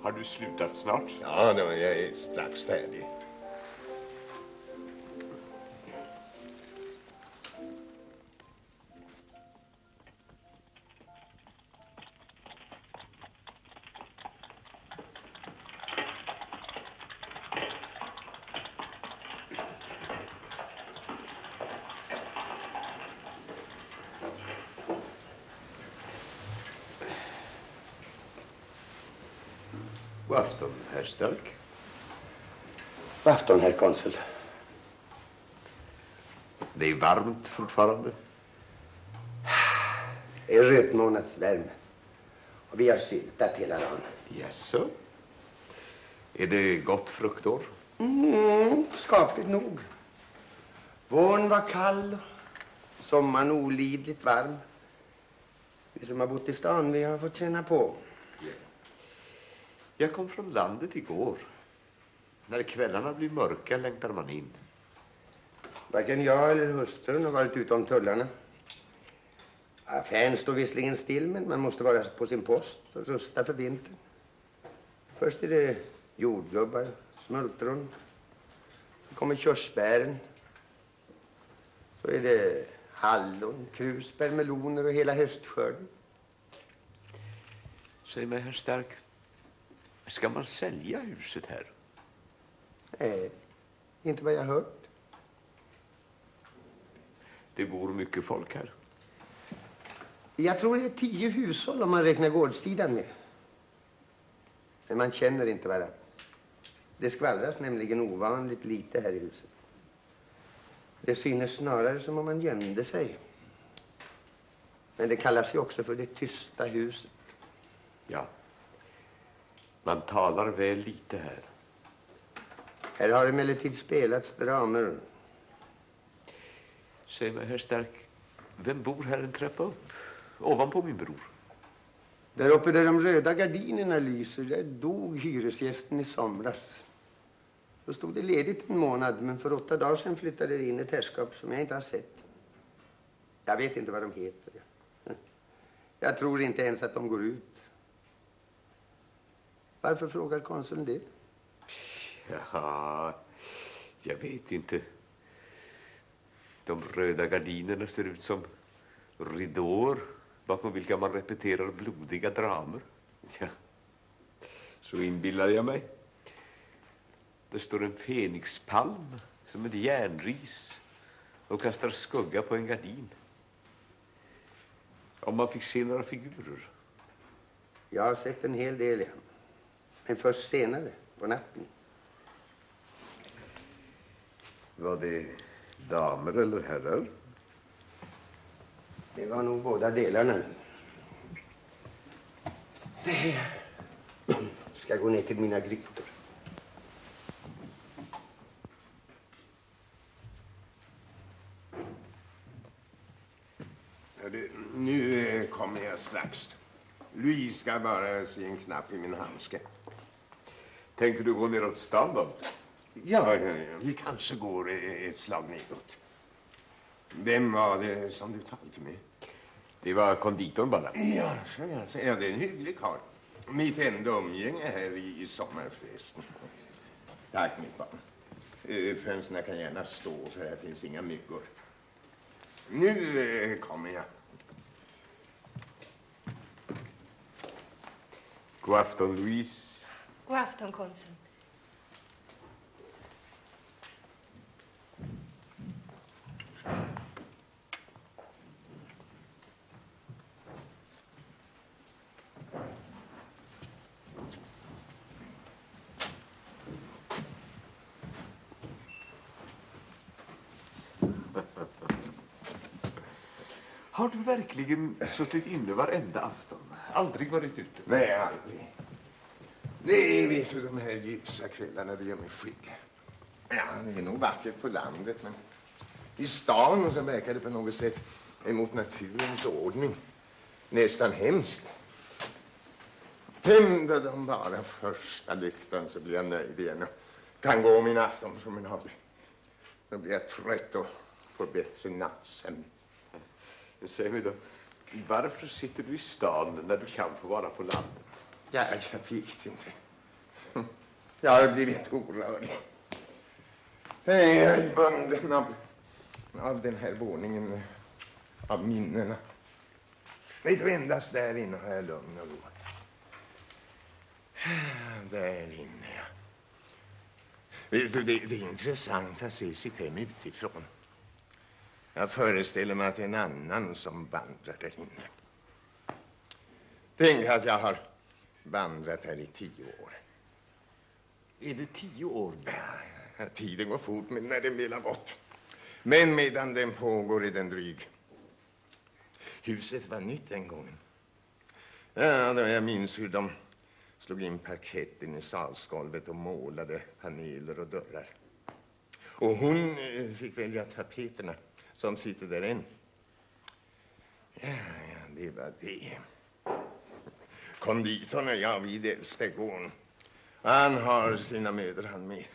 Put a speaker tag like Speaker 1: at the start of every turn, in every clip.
Speaker 1: Har du slutat snart?
Speaker 2: Ja, då, jag är strax färdig.
Speaker 1: God afton, herr Stölk.
Speaker 3: God afton, herr konsul.
Speaker 1: Det är varmt fortfarande.
Speaker 3: Det är rötmånadsvärme. Och vi har syltat hela dagen.
Speaker 1: Jaså? Är det gott fruktår?
Speaker 3: Skapligt nog. Våren var kall. Sommaren olidligt varm. Vi som har bott i stan, vi har fått känna på.
Speaker 1: Jag kom från landet igår. När kvällarna blir mörka längtar man in.
Speaker 3: Varken jag eller hustrun har varit ute om tullarna. Affären står visserligen still, men man måste vara på sin post och rusta för vintern. Först är det jordgubbar, smultron. Så kommer körsbären. Så är det hallon, krusbär, meloner och hela höstskörden.
Speaker 1: Säg mig, herr Stark. Ska man sälja huset här?
Speaker 3: Nej, inte vad jag har hört.
Speaker 1: Det bor mycket folk här.
Speaker 3: Jag tror det är 10 hushåll om man räknar gårdssidan med. Men man känner inte varandra. Det skvallras nämligen ovanligt lite här i huset. Det synes snarare som om man gömde sig. Men det kallas ju också för det tysta huset.
Speaker 1: Ja. Man talar väl lite här.
Speaker 3: Här har emellertid spelats dramer.
Speaker 1: Säg mig, herr Stark. Vem bor här en trappa upp? Ovanpå min bror.
Speaker 3: Där uppe där de röda gardinerna lyser, där dog hyresgästen i somras. Då stod det ledigt en månad, men för 8 dagar sedan flyttade det in ett herrskap som jag inte har sett. Jag vet inte vad de heter. Jag tror inte ens att de går ut. Varför frågar konsuln det?
Speaker 1: Ja, jag vet inte. De röda gardinerna ser ut som ridåer bakom vilka man repeterar blodiga dramer. Ja, så inbillar jag mig. Det står en fenixpalm som ett järnris och kastar skugga på en gardin. Om man fick se några figurer.
Speaker 3: Jag har sett en hel del, ja. Men först senare, på natten.
Speaker 1: Var det damer eller herrar?
Speaker 3: Det var nog båda delarna. Ska gå ner till mina grytor.
Speaker 2: Nu kommer jag strax. Louise ska bara se en knapp i min handske.
Speaker 1: Tänker du gå ner åt stan då?
Speaker 2: Ja, vi kanske går ett slag nedåt. Vem var det som du talade med?
Speaker 1: Det var konditorn bara.
Speaker 2: Ja, det är en hygglig karl. Mitt enda umgänge här i sommarfesten. Tack, mitt barn. Fönsterna kan gärna stå, för här finns inga myggor. Nu kommer jag.
Speaker 1: God afton, Louise.
Speaker 4: God afton, konsul.
Speaker 1: Har du verkligen suttit inne varenda afton? Aldrig varit ute?
Speaker 2: Nej, aldrig. Nej, vet du, de här ljusa kvällarna, det gör mig skygg. Ja, det är nog vackert på landet, men i stan så verkar det på något sätt emot naturens ordning. Nästan hemskt. Tända de bara första lyktan så blir jag nöjd igen och kan gå min aftonpromenad. Då blir jag trött och får bättre nattsömn.
Speaker 1: Säg mig då, varför sitter du i stan när du kan få vara på landet?
Speaker 2: Ja, jag vet inte. Jag har blivit orörlig. Jag är bunden av den här våningen, av minnena. Vet du, endast där inne har jag lugn och ro. Där inne, ja. Vet du, det är intressant att se sitt hem utifrån. Jag föreställer mig att det är en annan som vandrar där inne. Tänk att jag har vandrat här i 10 år.
Speaker 1: Är det 10 år nu?
Speaker 2: Ja, tiden går fort men när den vill ha gått. Men medan den pågår är den dryg. Huset var nytt den gången. Ja, då jag minns hur de slog in parketten i salsgolvet och målade paneler och dörrar. Och hon fick välja tapeterna som sitter där än. Ja, det var det. Konditorn, ja, vid Älvstegården. Han har sina mödor han med.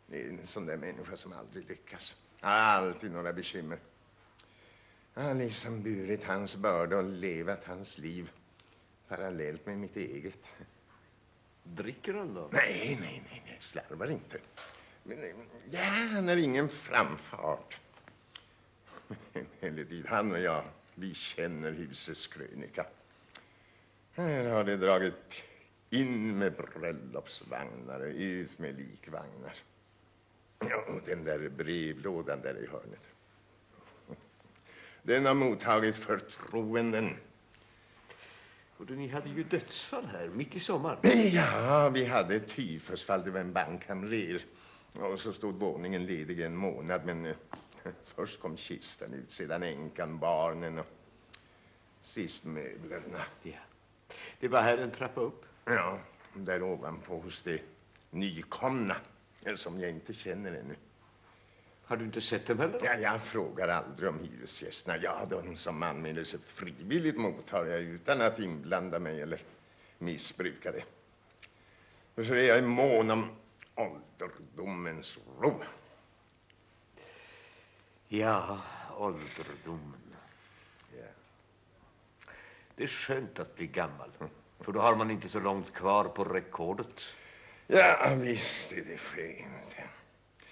Speaker 2: Det är en sån där människa som aldrig lyckas. Han har alltid några bekymmer. Jag har liksom burit hans börda och levat hans liv parallellt med mitt eget.
Speaker 1: Dricker han då?
Speaker 2: Nej, slarvar inte. Men ja, han har ingen framfart. Emellertid, han och jag, vi känner husets krönika. Här har det dragit in med bröllopsvagnar och ut med likvagnar. Och den där brevlådan där i hörnet. Den har mottagit förtroenden.
Speaker 1: Och ni hade ju dödsfall här mitt i sommaren.
Speaker 2: Ja, vi hade ett tyfusfall. Det var en bankkamrer. Och så stod våningen ledig en månad. Men först kom kistan ut, sedan änkan, barnen och sist möblerna.
Speaker 1: Ja. Det var här en trappa upp.
Speaker 2: Ja, där ovanpå hos det nykomna som jag inte känner ännu.
Speaker 1: Har du inte sett dem heller?
Speaker 2: Ja, jag frågar aldrig om hyresgästerna. Ja, de som anmäler sig frivilligt mottar jag utan att inblanda mig eller missbruka det. Och så är jag mån om ålderdomens ro.
Speaker 1: Ja, ålderdomen.
Speaker 2: Ja.
Speaker 1: Det är skönt att bli gammal. För då har man inte så långt kvar på rekordet.
Speaker 2: Ja, visst är det skönt.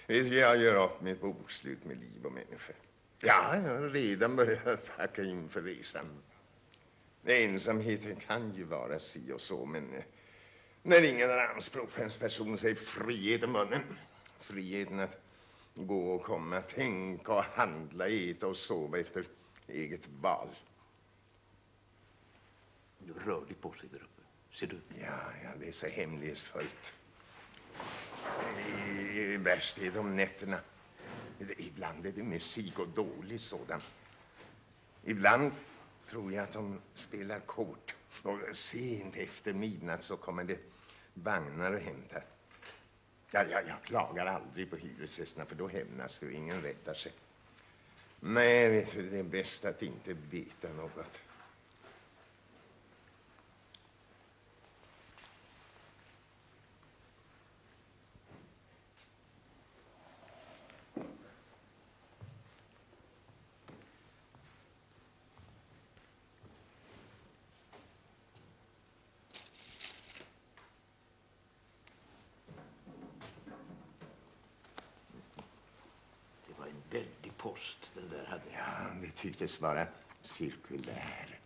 Speaker 2: Vet du, jag gör upp mitt bokslut med liv och människor. Ja, jag har redan börjat packa in för resan. Ensamheten kan ju vara si och så, men när ingen har anspråk på ens person så är friheten munnen. Friheten att gå och komma, tänka och handla, äta och sova efter eget val.
Speaker 1: Nu rör dig på sig där uppe. Ser du?
Speaker 2: Ja, det är så hemlighetsfullt. Värst är de nätterna. Ibland är det musik och dålig sådan. Ibland tror jag att de spelar kort. Och sent efter midnatt så kommer det vagnar och hämtar. Jag klagar aldrig på hyresgästerna för då hämnas det och ingen rättar sig. Nej, vet du, det är bäst att inte veta något.
Speaker 1: Väldig post den där hade.
Speaker 2: Ja, det tycktes vara cirkulär.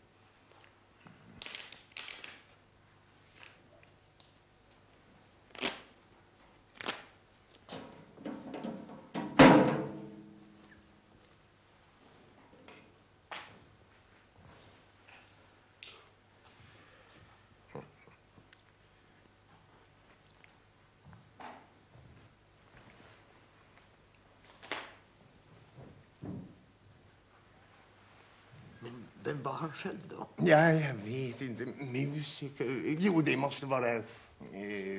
Speaker 1: Vem var han själv då?
Speaker 2: Ja, jag vet inte. Musiker. Jo, det måste vara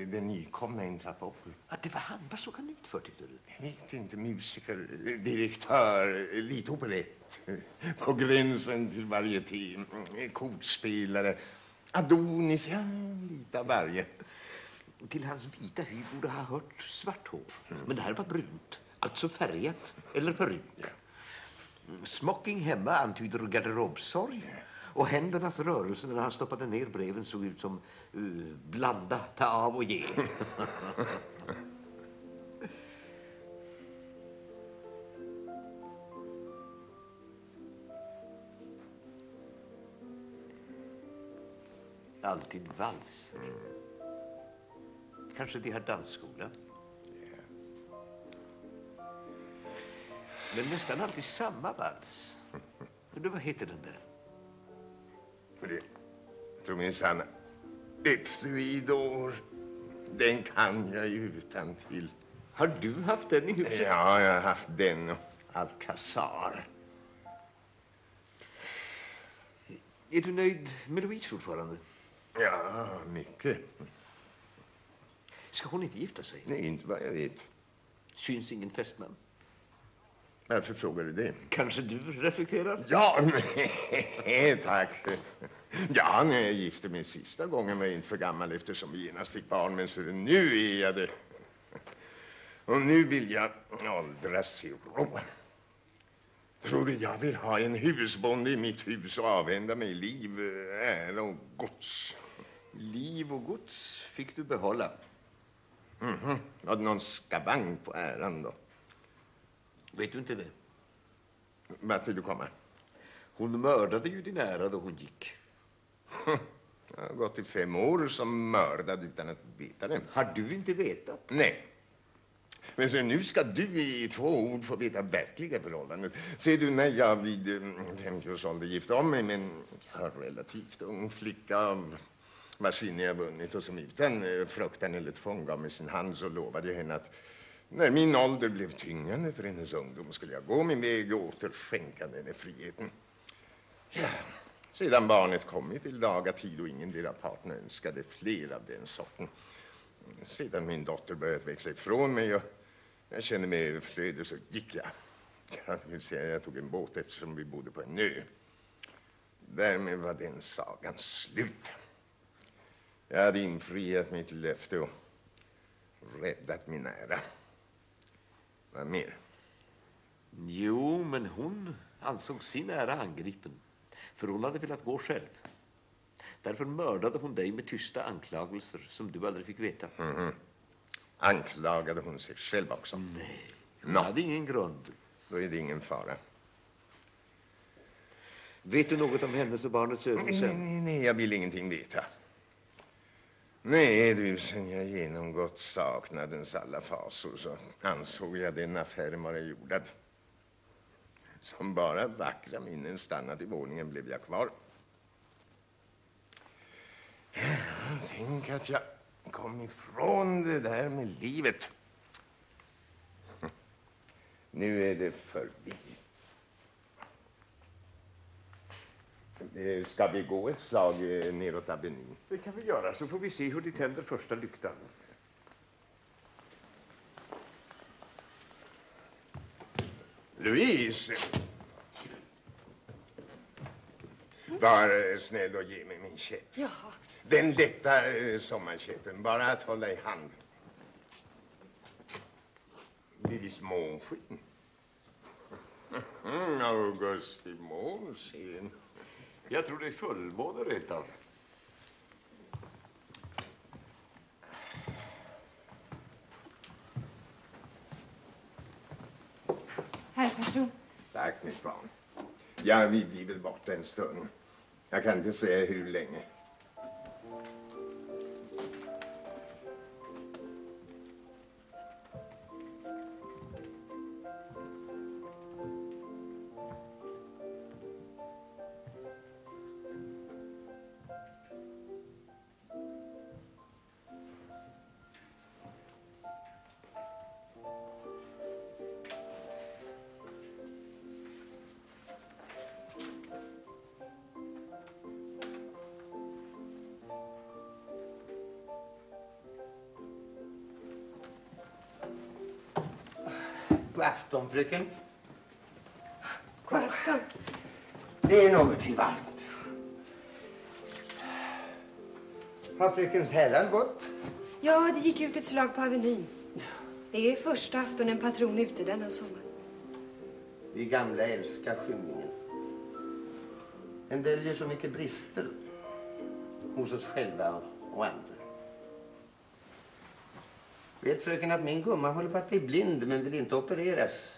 Speaker 2: den nykomna en trappa upp.
Speaker 1: Att det var han. Vad såg han ut för, tyckte du?
Speaker 2: Jag vet inte. Musiker, direktör, lite operett. På gränsen till varieté. Kortspelare. Adonis, ja, lite av varje.
Speaker 1: Till hans vita hy borde ha hört svart hår. Men det här var brunt. Alltså färgat eller förut.
Speaker 2: Ja.
Speaker 1: Smocking hemma antyder garderobsorg. Och händernas rörelser när han stoppade ner breven såg ut som blanda, ta av och ge. Alltid valser. Kanske de har dansskola. Men nästan alltid samma vals. Men vad heter den där?
Speaker 2: Jag tror minsann Epfluidor. Den kan jag utan till.
Speaker 1: Har du haft den i huset?
Speaker 2: Ja, jag har haft den och Alcazar.
Speaker 1: Är du nöjd med Louise fortfarande?
Speaker 2: Ja, mycket.
Speaker 1: Ska hon inte gifta sig?
Speaker 2: Nej, inte vad jag vet.
Speaker 1: Syns ingen fästman?
Speaker 2: Varför frågar du det?
Speaker 1: Kanske du reflekterar?
Speaker 2: Ja, nej, tack. Ja, när jag gifte mig sista gången var jag inte för gammal eftersom vi genast fick barn. Men så nu är jag det. Och nu vill jag åldras i ro. Tror du jag vill ha en husbonde i mitt hus och avhända mig liv, ära och gods?
Speaker 1: Liv och gods fick du behålla.
Speaker 2: Var det någon skavang på äran då?
Speaker 1: Vet du inte det?
Speaker 2: Vart vill du komma?
Speaker 1: Hon mördade ju din ära då hon gick.
Speaker 2: Jag har gått i 5 år som mördad utan att veta det.
Speaker 1: Har du inte vetat?
Speaker 2: Nej. Men så nu ska du i 2 ord få veta verkliga förhållanden. Ser du, när jag vid 50 års ålder gifte om mig med en relativt ung flicka av vars sinne jag vunnit och som utan fruktan eller tvång gav mig sin hand, så lovade jag henne att när min ålder blev tyngande för hennes ungdom skulle jag gå min väg och återskänka henne friheten. Ja. Sedan barnet kommit till dagatid och ingen deras partner önskade fler av den sorten. Sedan min dotter börjat växa ifrån mig och jag kände mig överflödig, så gick jag. Jag vill säga, jag tog en båt eftersom vi bodde på en ö. Därmed var den sagan slut. Jag hade infriat mitt löfte och räddat min ära. Vad mer?
Speaker 1: Jo, men hon ansåg sin ära angripen. För hon hade velat gå själv. Därför mördade hon dig med tysta anklagelser som du aldrig fick veta.
Speaker 2: Anklagade hon sig själv också?
Speaker 1: Nej, hon hade ingen grund.
Speaker 2: Då är det ingen fara.
Speaker 1: Vet du något om hennes och barnets öde sen?
Speaker 2: Nej, jag vill ingenting veta. Nej, du, sen jag genomgått saknadens alla fasor så ansåg jag den affären vara jordad. Som bara vackra minnen stannat i våningen blev jag kvar. Tänk att jag kom ifrån det där med livet. Nu är det förbi. Ska vi gå ett slag neråt Avenyn?
Speaker 1: Det kan vi göra, så får vi se hur de tänder första lyktan.
Speaker 2: Louise! Var snäll och ge mig min käpp.
Speaker 4: Ja.
Speaker 2: Den lätta sommarkäppen, bara att hålla i hand. Livis månsken. Augusti månsken.
Speaker 1: Jag tror det är fullmåne redan.
Speaker 4: Herr person.
Speaker 2: Tack, mitt barn. Ja, vi blir väl borta en stund. Jag kan inte säga hur länge.
Speaker 3: God afton, fröken.
Speaker 4: God afton.
Speaker 3: Det är någonting varmt. Har frökens herrar gått?
Speaker 4: Ja, det gick ut ett slag på Avenyn. Det är första aftonen patron ute denna sommar.
Speaker 3: Vi gamla älskar skymningen. En döljer så mycket brister hos oss själva och andra. Vet fröken att min gumma håller på att bli blind men vill inte opereras?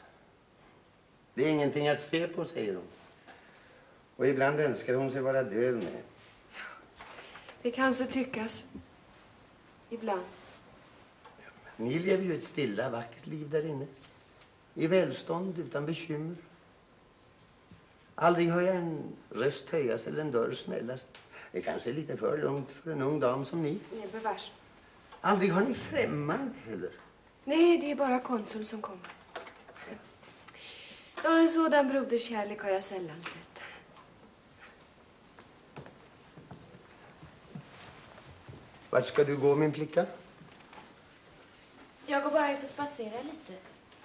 Speaker 3: Det är ingenting att se på, säger hon. Och ibland önskar hon sig vara död med.
Speaker 4: Det kan så tyckas. Ibland.
Speaker 3: Ni lever ju ett stilla, vackert liv där inne. I välstånd, utan bekymmer. Aldrig hör jag en röst höjas eller en dörr smällas. Det kanske är lite för lugnt för en ung dam som ni.
Speaker 4: Nej, bevars.
Speaker 3: Aldrig har ni främmande heller.
Speaker 4: Nej, det är bara konsul som kommer. Ja, en sådan broderskärlek har jag sällan sett.
Speaker 3: Vart ska du gå, min flicka?
Speaker 5: Jag går bara ut och spatserar lite.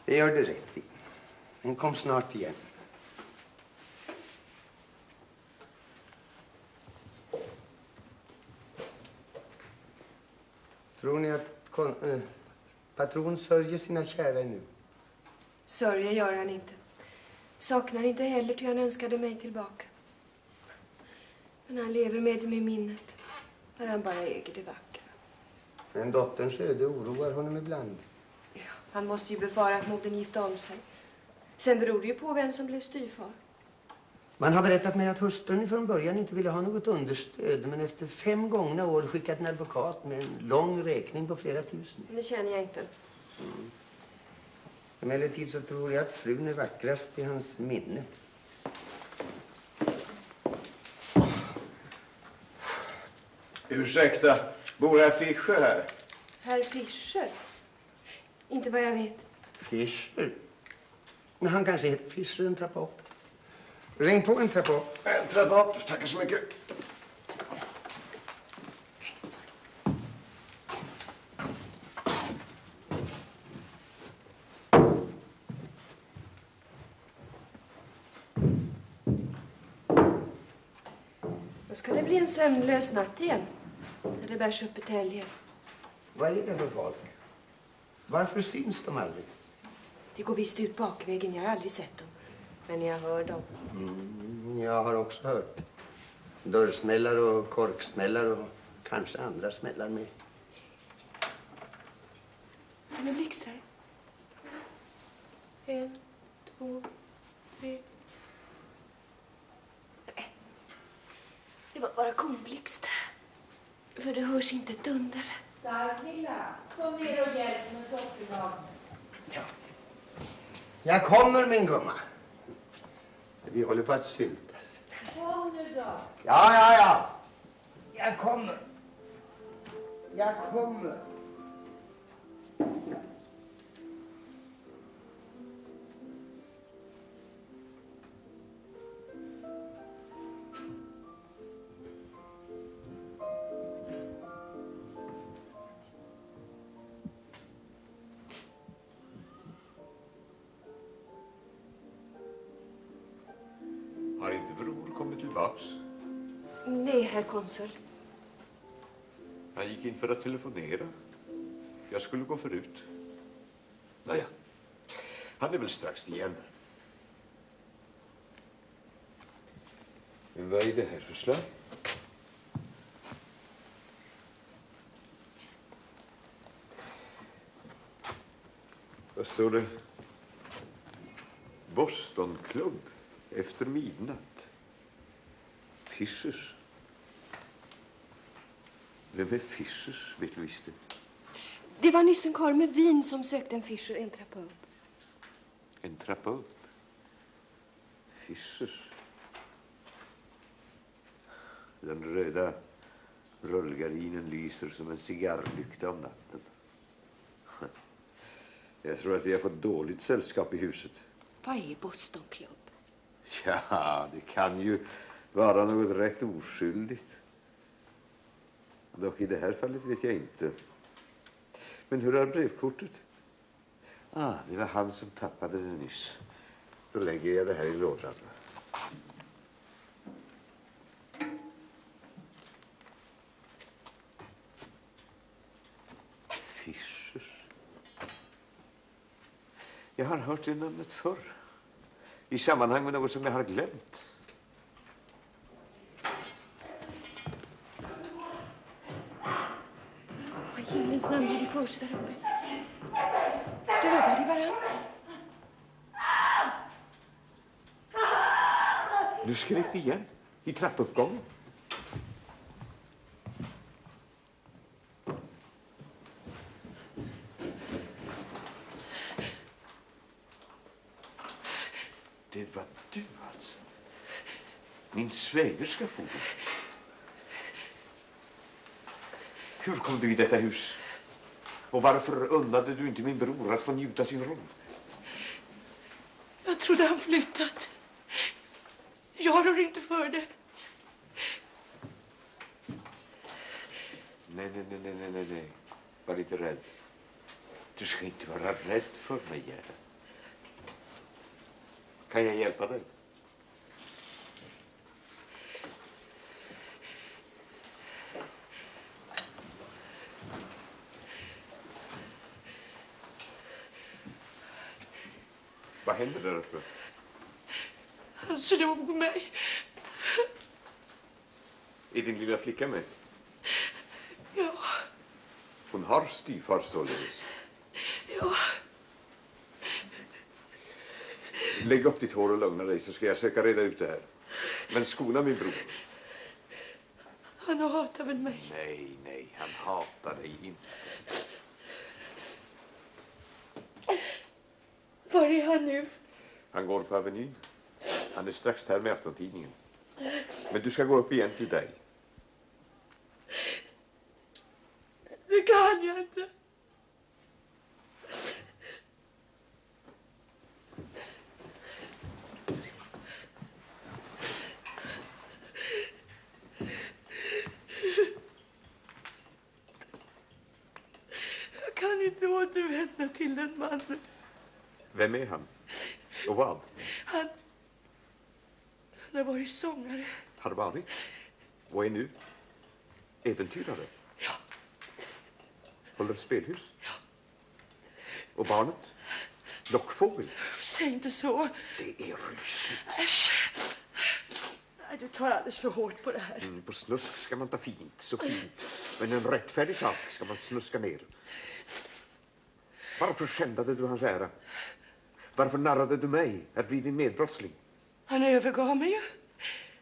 Speaker 3: Det gör du rätt i. Men kom snart igen. Tror ni att patron sörjer sina kära nu?
Speaker 4: Sörjer gör han inte. Saknar inte heller till han önskade mig tillbaka. Men han lever med dem i minnet. Där han bara äger det vackra.
Speaker 3: Men dotterns öde oroar honom ibland.
Speaker 4: Ja, han måste ju befara att modern gifte om sig. Sen beror det ju på vem som blev styvfar.
Speaker 3: Man har berättat mig att hustrun från början inte ville ha något understöd. Men efter 5 gångna år skickat en advokat med en lång räkning på flera tusen.
Speaker 4: Det känner jag inte.
Speaker 3: Emellertid så tror jag att frun är vackrast i hans minne.
Speaker 6: Ursäkta, bor herr Fischer här?
Speaker 4: Herr Fischer? Inte vad jag vet.
Speaker 3: Fischer? Men han kanske heter Fischer, en trappa upp. Ring på en trappa upp.
Speaker 6: En trappa upp, tackar så mycket.
Speaker 4: Då ska det bli en sömnlös natt igen. När det bärs upp i täljer.
Speaker 3: Vad är det för folk? Varför syns de aldrig?
Speaker 4: Det går visst ut bakvägen. Jag har aldrig sett dem. Men jag hör dem.
Speaker 3: Jag har också hört. Dörrsmällar och korksmällar och kanske andra smällar med.
Speaker 4: Som en blixtrar. 1, 2, 3. Nej. Det var bara konblixt. För det hörs inte ett dunder.
Speaker 5: Stark lilla, kom ner och hjälp med sockerlagningen.
Speaker 3: Ja. Jag kommer, min gumma. Vi håller på att sylta.
Speaker 5: Kom nu då.
Speaker 3: Ja. Jag kommer. Jag kommer.
Speaker 1: Har inte bror kommit tillbaks?
Speaker 4: Nej, herr konsul.
Speaker 1: Han gick in för att telefonera. Jag skulle gå förut.
Speaker 6: Nåja, han är väl strax igen.
Speaker 1: Men vad är det här för slag? Vad står det? Boston Club efter midnatt. Fischers. Vem är Fischers, vet du visst det?
Speaker 4: Det var nyss en karl med vin som sökte en Fischer en trappa upp.
Speaker 1: En trappa upp. Fischers. Den röda rullgardinen lyser som en cigarrlykta om natten. Jag tror att vi har fått dåligt sällskap i huset.
Speaker 4: Vad är Boston Club?
Speaker 1: Ja, det kan ju vara något rätt oskyldigt. Dock i det här fallet vet jag inte. Men hur är brevkortet? Det var han som tappade det nyss. Då lägger jag det här i lådan. Fischers. Jag har hört det namnet förr. I sammanhang med något som jag har glömt.
Speaker 4: för sig där uppe? Dödar de varann?
Speaker 1: Nu skrek det igen i trappuppgången. Det var du alltså. Min svägerska for. Hur kom du i detta hus? Och varför unnade du inte min bror att få njuta sin ro?
Speaker 5: Jag trodde han flyttat. Jag rör inte för det.
Speaker 1: Nej. Var inte rädd. Du ska inte vara rädd för mig, Gerda. Kan jag hjälpa dig? Vad händer där uppe?
Speaker 5: Han slog mig.
Speaker 1: Är din lilla flicka med?
Speaker 5: Ja,
Speaker 1: Hon har styvfar således.
Speaker 5: ja.
Speaker 1: Lägg upp ditt hår och lugna dig så ska jag söka reda ut det här. Men skona min bror.
Speaker 5: Han hatar väl mig.
Speaker 1: Nej, han hatar dig inte.
Speaker 5: Var är han nu?
Speaker 1: Han går på Avenyn. Han är strax här med aftontidningen. Men du ska gå upp igen till dig.
Speaker 5: Det kan jag inte. Jag kan inte återvända till den mannen.
Speaker 1: Vem är han? Och vad?
Speaker 5: Han har varit sångare.
Speaker 1: Har varit? Och är nu? Äventyrare?
Speaker 5: Ja.
Speaker 1: Håller spelhus? Ja. Och barnet? Lockfågel?
Speaker 5: Säg inte så.
Speaker 1: Det är rysligt.
Speaker 5: Äsch. Nej, du tar alldeles för hårt på det här.
Speaker 1: På snusk ska man ta fint, så fint. Men en rättfärdig sak ska man snuska ner. Varför skändade du hans ära? Varför narrade du mig att bli din medbrottsling?
Speaker 5: Han övergav mig ju.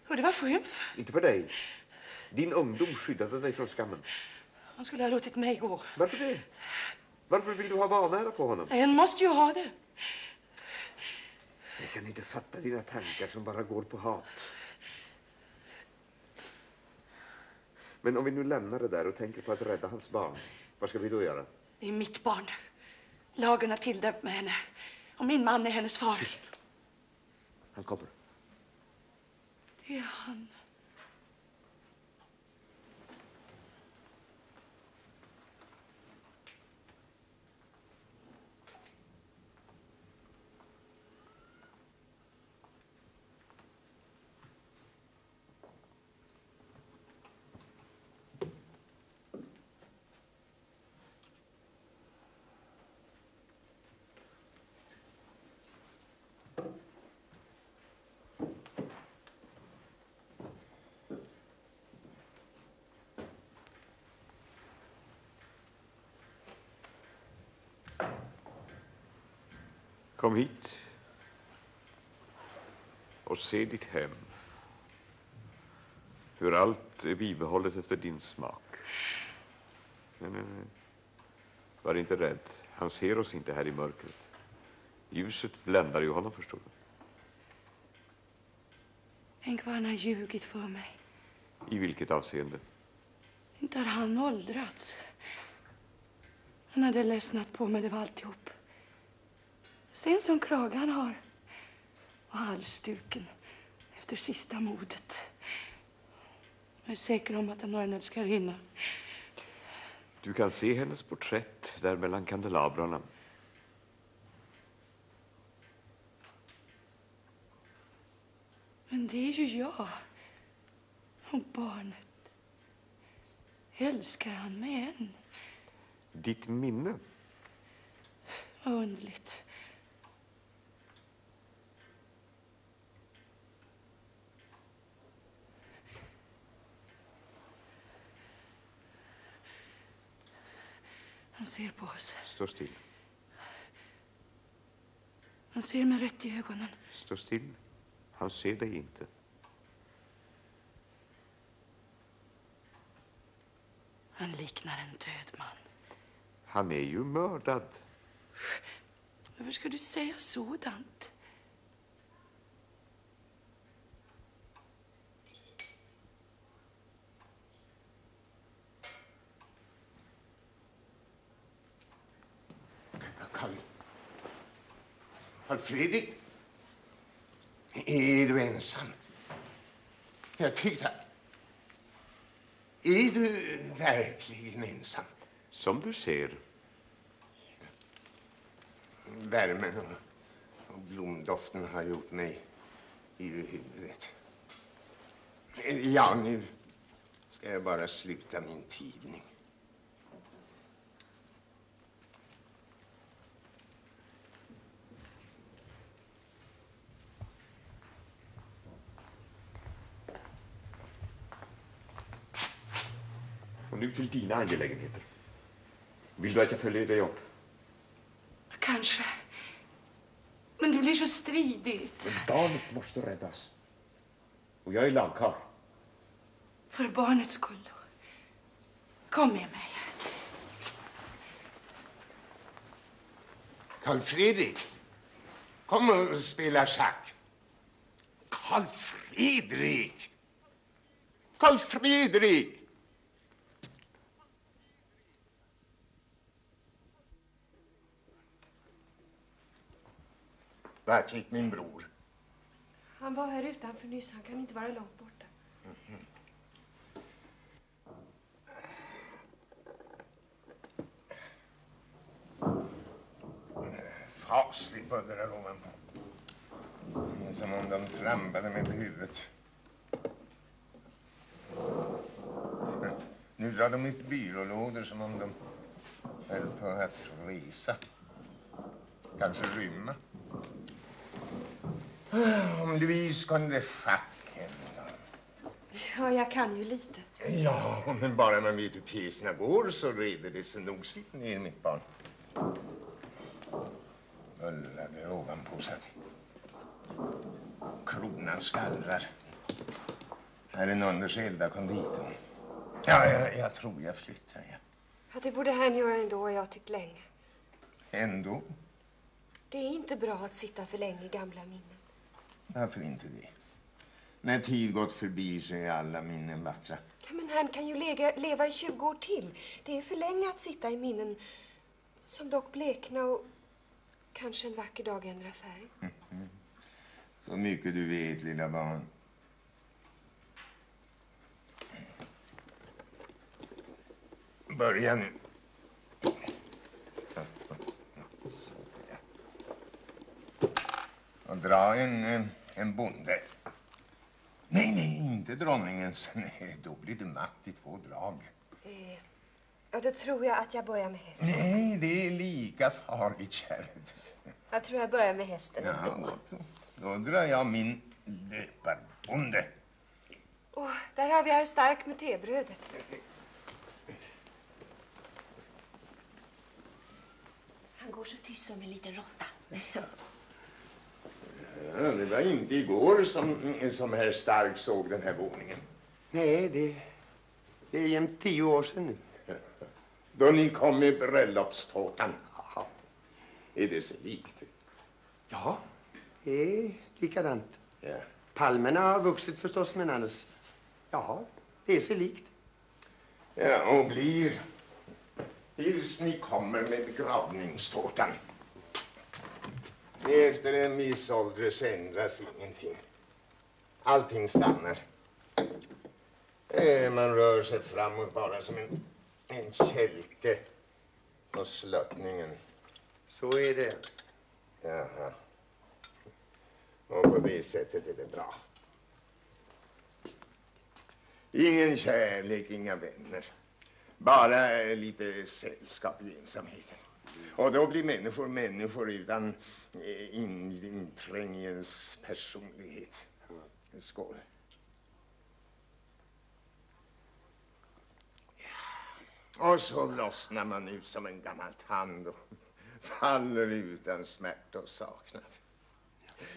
Speaker 5: Och det var skymf.
Speaker 1: Inte för dig. Din ungdom skyddade dig från skammen.
Speaker 5: Han skulle ha låtit mig gå.
Speaker 1: Varför det? Varför vill du ha vanära på honom?
Speaker 5: En måste ju ha det.
Speaker 1: Jag kan inte fatta dina tankar som bara går på hat. Men om vi nu lämnar det där och tänker på att rädda hans barn, vad ska vi då göra?
Speaker 5: Det är mitt barn. Lagen har tilldömt med henne. Och min man är hennes far.
Speaker 1: Tyst. Han kommer.
Speaker 5: Det är han.
Speaker 1: Kom hit och se ditt hem. Hur allt är bibehållet efter din smak. Nej. Var inte rädd. Han ser oss inte här i mörkret. Ljuset bländar ju honom, förstår du.
Speaker 5: Tänk vad han har ljugit för mig.
Speaker 1: I vilket avseende?
Speaker 5: Inte har han åldrats. Han hade ledsnat på mig, det var alltihop. Se en sån krage han har. Och halsduken efter sista modet. Jag är säker om att han har en älskarinna.
Speaker 1: Du kan se hennes porträtt där mellan kandelabrarna.
Speaker 5: Men det är ju jag. Och barnet. Älskar han mig än?
Speaker 1: Ditt minne?
Speaker 5: Vad underligt. Han ser på oss.
Speaker 1: Stå still.
Speaker 5: Han ser mig rätt i ögonen.
Speaker 1: Stå still. Han ser dig inte.
Speaker 5: Han liknar en död man.
Speaker 1: Han är ju mördad.
Speaker 5: Varför ska du säga sådant?
Speaker 2: Carl Fredrik, är du ensam? Jag tyckte att... Är du verkligen ensam?
Speaker 1: Som du ser.
Speaker 2: Värmen och blomdoften har gjort mig i huvudet. Ja, nu ska jag bara sluta min tidning.
Speaker 1: Och nu till dina angelägenheter. Vill du att jag följer dig upp?
Speaker 5: Kanske. Men det blir så stridigt.
Speaker 1: Men barnet måste räddas. Och jag är lagkar.
Speaker 5: För barnets skull. Kom med mig.
Speaker 2: Carl Fredrik, kom och spela schack. Carl Fredrik! Carl Fredrik! Vart gick min bror?
Speaker 4: Han var här utanför nyss. Han kan inte vara långt borta.
Speaker 2: Fasligt bullrar ovanpå. Det är som om de trampade mig på huvudet. Nu drar de ut byrålådor som om de höll på att resa. Kanske rymma. Om Louise kunde facken.
Speaker 4: Ja, jag kan ju lite.
Speaker 2: Ja, men bara man vet hur pjäserna går så reder det sig nog sitt ner, mitt barn. Bullrade ovanpå så att kronan skallrar. Här är någon där elda konditorn. Ja, jag tror jag flyttar, ja.
Speaker 4: Ja, det borde han göra ändå, har jag tyckt länge.
Speaker 2: Ändå?
Speaker 4: Det är inte bra att sitta för länge i gamla minnen.
Speaker 2: Varför inte det? När tid gått förbi så är alla minnen vackra.
Speaker 4: Ja, men han kan ju leva i 20 år till. Det är för länge att sitta i minnen som dock blekna och kanske en vacker dag ändra färg.
Speaker 2: Så mycket du vet, lilla barn. Börja nu. Och dra en bonde. Nej, inte dronningens. Nej, då blir det matt i 2 drag.
Speaker 4: Ja, då tror jag att jag börjar med hästen.
Speaker 2: Nej, det är lika farligt, kära du.
Speaker 4: Jag tror jag börjar med hästen.
Speaker 2: Ja, då drar jag min löparbonde.
Speaker 4: Där har vi här stark med tebrödet. Han går så tyst som en liten råtta.
Speaker 2: Ja, det var inte igår som herr Stark såg den här våningen.
Speaker 3: Nej, det är jämt 10 år sedan nu.
Speaker 2: Då ni kom med bröllopstårtan.
Speaker 3: Jaha.
Speaker 2: Är det så likt?
Speaker 3: Ja, det är likadant.
Speaker 2: Ja.
Speaker 3: Palmerna har vuxit förstås, men annars... Ja, det är så likt.
Speaker 2: Ja, och blir tills ni kommer med begravningstårtan. Efter en missålders ändras ingenting. Allting stannar. Man rör sig framåt bara som en kälke på sluttningen.
Speaker 3: Så är det.
Speaker 2: Jaha. Och på det sättet är det bra. Ingen kärlek, inga vänner. Bara lite sällskap i ensamheten. Och då blir människor utan inträngens personlighet. Skål. Och så lossnar man ut som en gammal tand och faller utan smärta och saknad.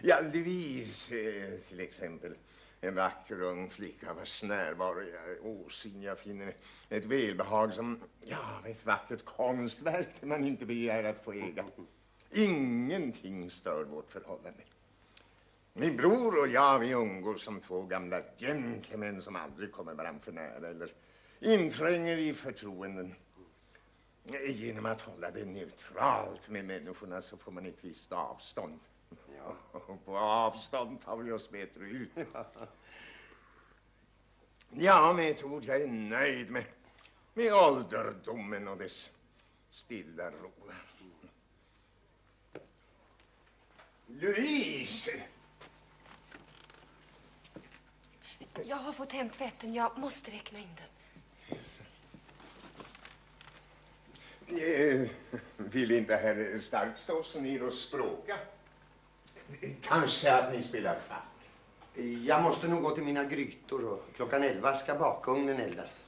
Speaker 2: Ja, Louise till exempel. En vacker ung flicka vars närvaro jag åsyn. Jag finner ett välbehag som, ja, ett vackert konstverk det man inte begär att få äga. Ingenting stör vårt förhållande. Min bror och jag, vi umgås som två gamla gentlemän som aldrig kommer varandra för nära eller intränger i förtroenden. Genom att hålla det neutralt med människorna så får man ett visst avstånd. Ja. Och på avstånd tar vi oss bättre ut. Ja, med ett ord, jag är nöjd med ålderdomen och dess stilla ro. Louise!
Speaker 4: Jag har fått hem tvätten. Jag måste räkna in den.
Speaker 2: Vill inte herr Stark stå så ner och språka? Kanske att ni spelar schack.
Speaker 3: Jag måste nog gå till mina grytor och klockan 11 ska bakugnen eldas.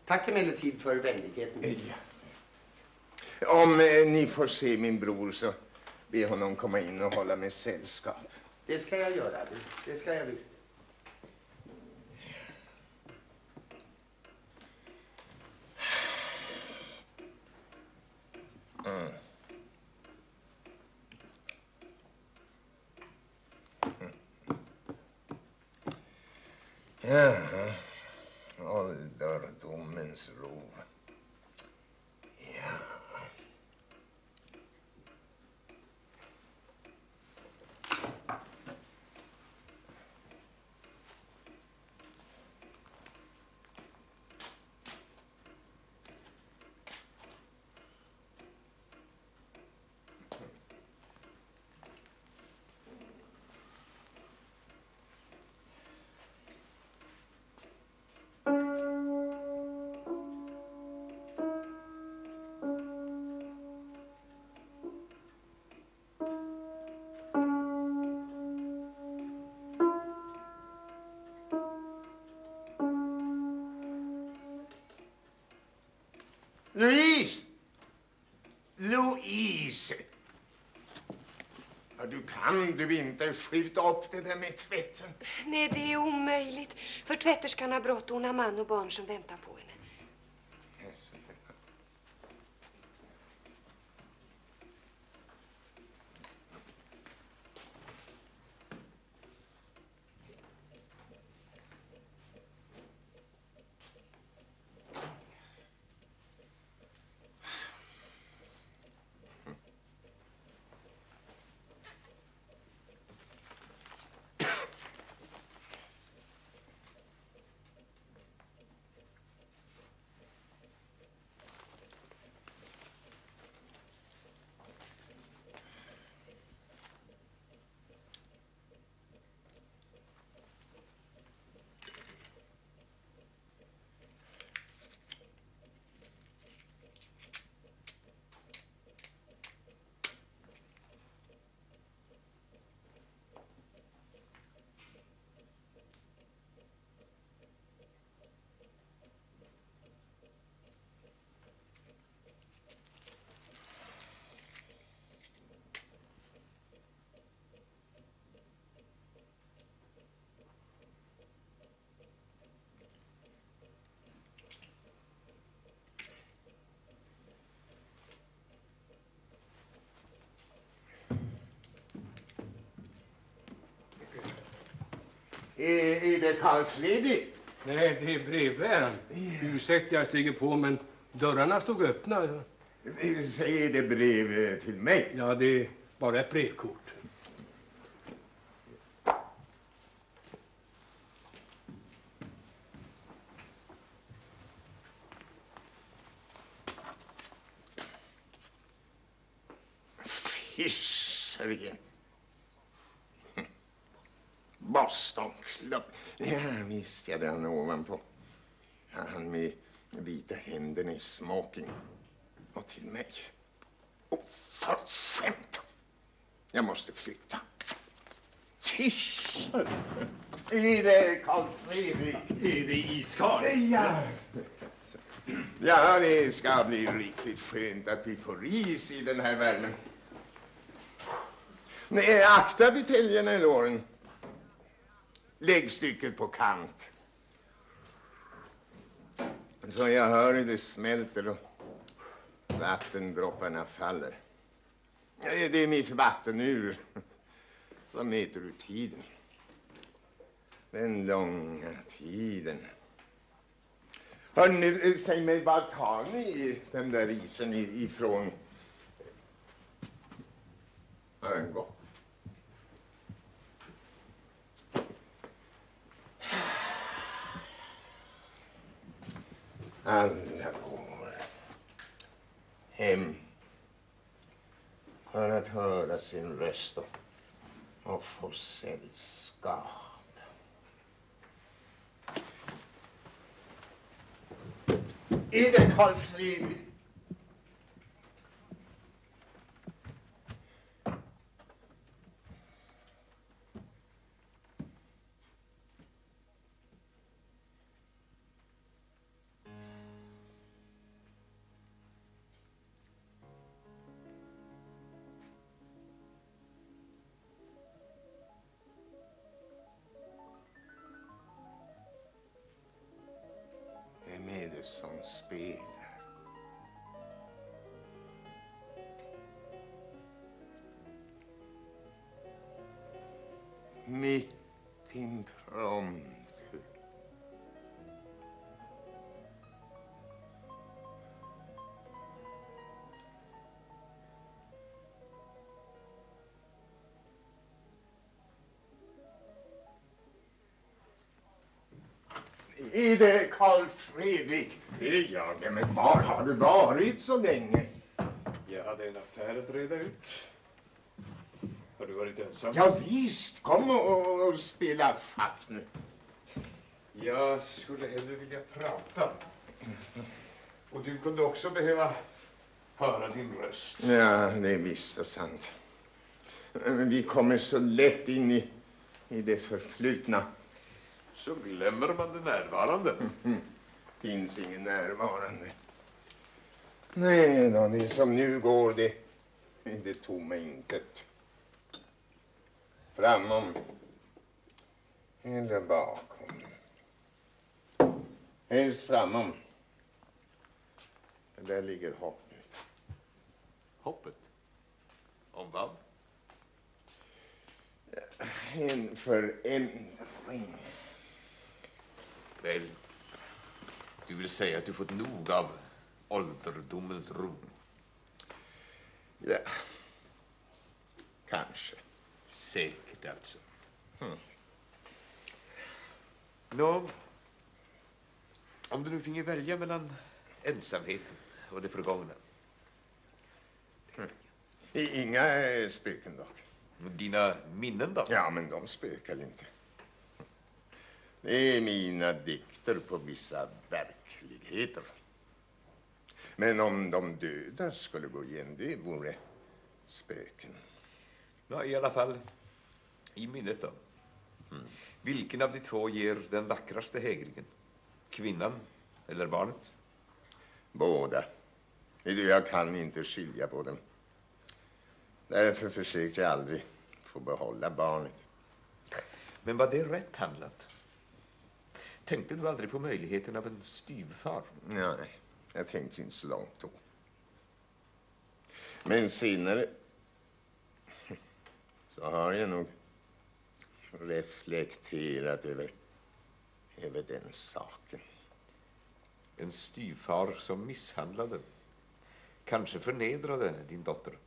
Speaker 3: Tack emellertid för vänligheten.
Speaker 2: Ja. Om ni får se min bror så be honom komma in och hålla med sällskap.
Speaker 3: Det ska jag göra. Det ska jag visst.
Speaker 2: Mm. Jaha, ålderdomens ro. Ja. Louise! Louise! Ja, du inte skjuta upp det där med tvätten.
Speaker 4: Nej, det är omöjligt. För tvätterskan har brått. Hon har man och barn som väntar på henne.
Speaker 2: Är det kallfledigt?
Speaker 7: Nej, det är brevbäraren. Ursäkta, jag stiger på, men dörrarna stod öppna.
Speaker 2: Är det brev till mig?
Speaker 7: Ja, det är bara ett brevkort.
Speaker 2: Fischerien. Boston Club. Ja, visst, jag den ovanpå. Ja, han med vita händerna i smoking. Och till mig. Oförskämt. Jag måste flytta. Fischer. Är det Karl Fredrik?
Speaker 7: Är det Iskar?
Speaker 2: Ja. Ja, det ska bli riktigt skönt att vi får is i den här värmen. Nej, akta buteljerna i låren. Lägg stycket på kant. Så jag hör hur det smälter och vattendropparna faller. Det är mitt vattenur som mäter ur tiden. Den långa tiden. Hörrni, säg mig, vad tar ni den där isen ifrån Örngott? Alla går hem för att höra sin röst och få sällskap. Är det Carl Fredrik? Vem är det som spelar? Mitt impromptu. Är det Carl Fredrik? Det är jag. Men var har du varit så länge?
Speaker 6: Jag hade en affär att reda ut. Har du varit ensam?
Speaker 2: Ja visst, kom och spela schack nu.
Speaker 6: Jag skulle hellre vilja prata. Och du kunde också behöva höra din röst.
Speaker 2: Ja, det är visst och sant. Vi kommer så lätt in i det förflutna.
Speaker 6: Så glömmer man det närvarande.
Speaker 2: Finns ingen närvarande. Nej då, det som nu går, det tomma intet. Framom eller bakom. Helst framom. Där ligger hoppet.
Speaker 6: Hoppet? Om vad?
Speaker 2: En förändring.
Speaker 1: Väl, du vill säga att du fått nog av ålderdomens ro?
Speaker 2: Ja, kanske.
Speaker 1: Säkert alltså. Nå, om du nu finge välja mellan ensamheten och det förgångna.
Speaker 2: Inga spöken dock.
Speaker 1: Dina minnen då?
Speaker 2: Ja, men de spökar inte. Det är mina dikter på vissa verkligheter. Men om de döda skulle gå igen, det vore spöken.
Speaker 1: Ja, i alla fall i minnet då. Vilken av de två ger den vackraste hägringen? Kvinnan eller barnet?
Speaker 2: Båda. Jag kan inte skilja på dem. Därför försökte jag aldrig få behålla barnet.
Speaker 1: Men var det rätt handlat? Tänkte du aldrig på möjligheten av en styvfar?
Speaker 2: Nej, jag tänkte inte så långt då. Men senare så har jag nog reflekterat över den saken.
Speaker 1: En styvfar som misshandlade, kanske förnedrade din dotter.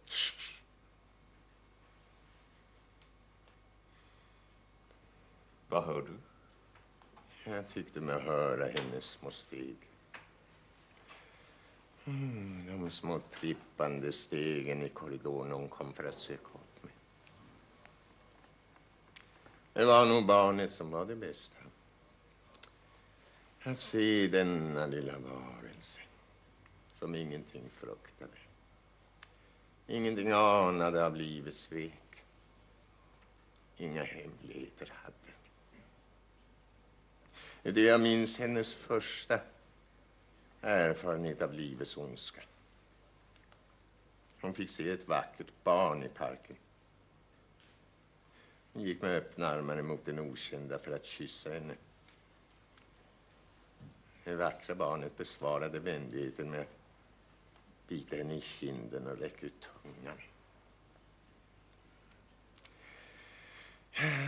Speaker 1: Vad hör du?
Speaker 2: Jag tyckte mig höra hennes små steg. De små trippande stegen i korridoren hon kom för att söka upp mig. Det var nog barnet som var det bästa. Att se denna lilla varelse som ingenting fruktade. Ingenting anade av livets svek. Inga hemligheter hade. Det jag minns hennes första erfarenhet av livets ondska. Hon fick se ett vackert barn i parken. Hon gick med öppna armar emot den okända för att kyssa henne. Det vackra barnet besvarade vänligheten med att bita henne i kinden och räcka ut tungan.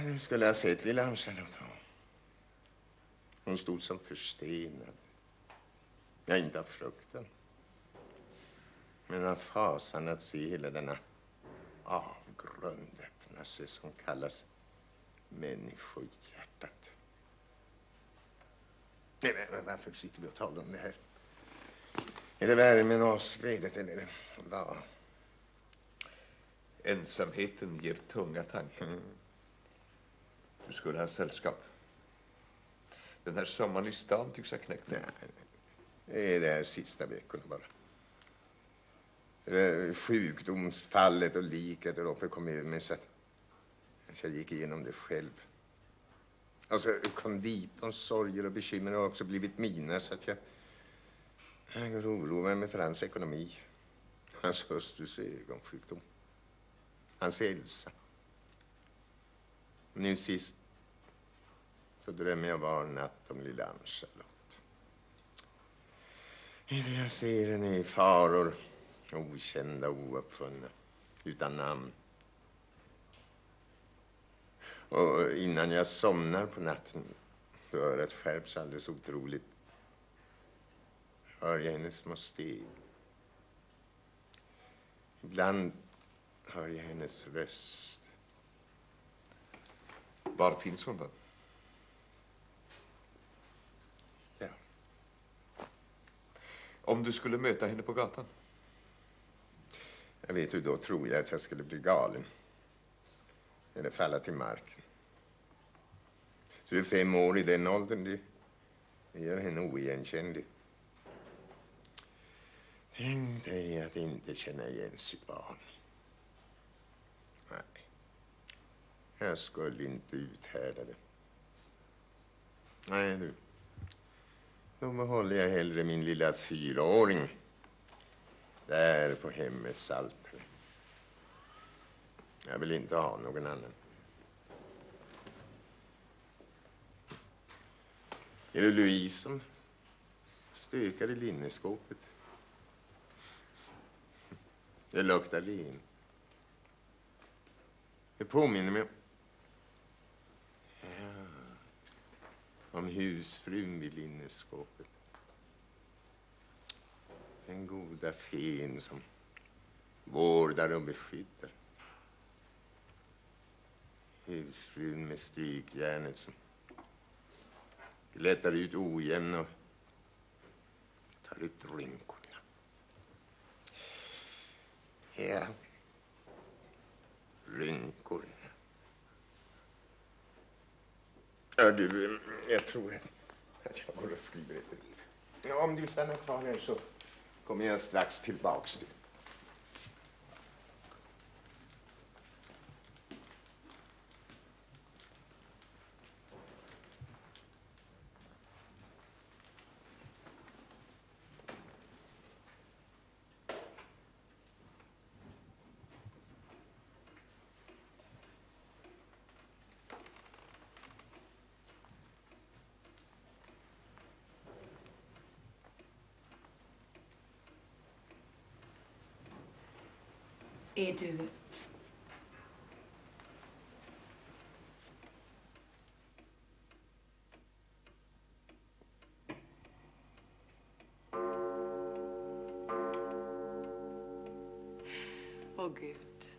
Speaker 2: Nu skulle jag sett lilla Ann-Charlotte. Hon stod som förstenad. Ja, inte av fruktan, men av fasan att se hela denna avgrund öppna sig som kallas människohjärtat. Nej, men varför sitter vi och talar om det här? Är det värmen och skredet eller vad?
Speaker 6: Ensamheten ger tunga tankar. Du skulle ha sällskap. Den här sommaren i stan tycks ha knäckt dig.
Speaker 2: Nej, det är det här sista veckorna bara. Det sjukdomsfallet och liket där uppe kom över mig så att jag gick igenom det själv. Alltså konditorns sorger och bekymmer har också blivit mina så att jag går och oroar mig för hans ekonomi. Hans hustrus ögonsjukdom. Hans hälsa. Nu sist så drömmer jag var natt om lilla Ann-Charlotte. Jag ser henne i faror, okända, ouppfunna, utan namn. Och innan jag somnar på natten, då örat skärps alldeles otroligt, hör jag hennes små steg. Ibland hör jag hennes röst.
Speaker 6: Var finns hon då?
Speaker 2: Ja.
Speaker 6: Om du skulle möta henne på gatan?
Speaker 2: Jag vet hur då tror jag att jag skulle bli galen. Eller falla till marken. Så det är 5 år i den åldern, det gör henne oigenkännlig. Tänk dig att inte känna igen sitt barn. Nej. Jag skulle inte uthärda det. Nej, du. Då behåller jag hellre min lilla 4-åring. Där på hemmets altare. Jag vill inte ha någon annan. Är det Louise som stökar i linneskåpet? Det luktar len. Det påminner mig om husfrun vid linneskåpet. Den goda fen som vårdar och beskyddar. Husfrun med strykjärnet som glättar ut ojämn och tar ut rynkorna. Ja, rynkorna. Ja, du, jag tror att jag går och skriver ett brev. Ja, om du stannar kvar här så kommer jag strax tillbaks till.
Speaker 5: Är du... Åh Gud,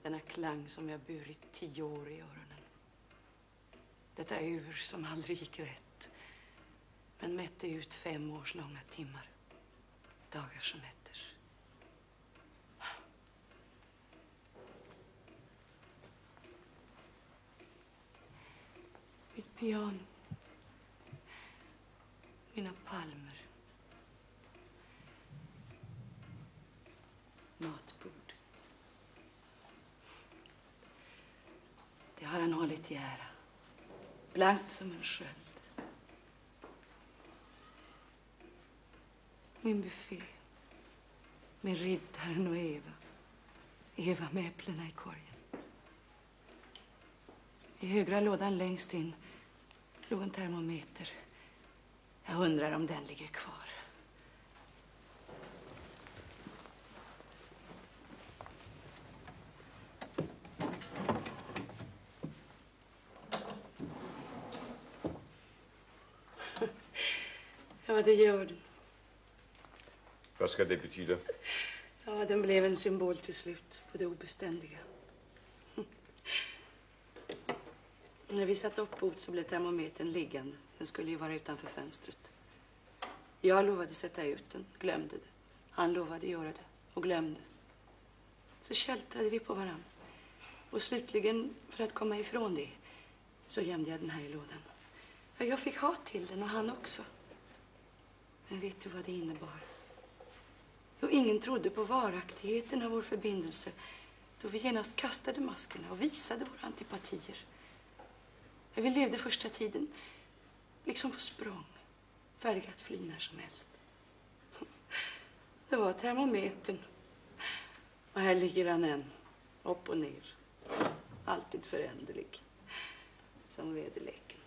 Speaker 5: denna klang som jag burit 10 år i öronen. Detta ur som aldrig gick rätt, men mätte ut 5 års långa timmar, dagar som nätter. Mitt piano, mina palmer, matbordet. Det har han hållit i ära, blankt som en sköld. Min buffé. Med riddaren och Eva. Eva med äpplena i korgen. I högra lådan längst in låg en termometer. Jag undrar om den ligger kvar. Ja, det gör den.
Speaker 1: Vad ska det betyda?
Speaker 5: Ja, den blev en symbol till slut på det obeständiga. När vi satt upp bort så blev termometern liggande. Den skulle ju vara utanför fönstret. Jag lovade sätta ut den, glömde det. Han lovade göra det och glömde. Så kältade vi på varann. Och slutligen, för att komma ifrån det, så gömde jag den här i lådan. Ja, jag fick ha till den och han också. Men vet du vad det innebar? Jo, ingen trodde på varaktigheten av vår förbindelse då vi genast kastade maskerna och visade våra antipatier. Vi levde första tiden liksom på språng, färdiga att fly när som helst. Det var termometern. Och här ligger han än, upp och ner. Alltid föränderlig, som väderleken.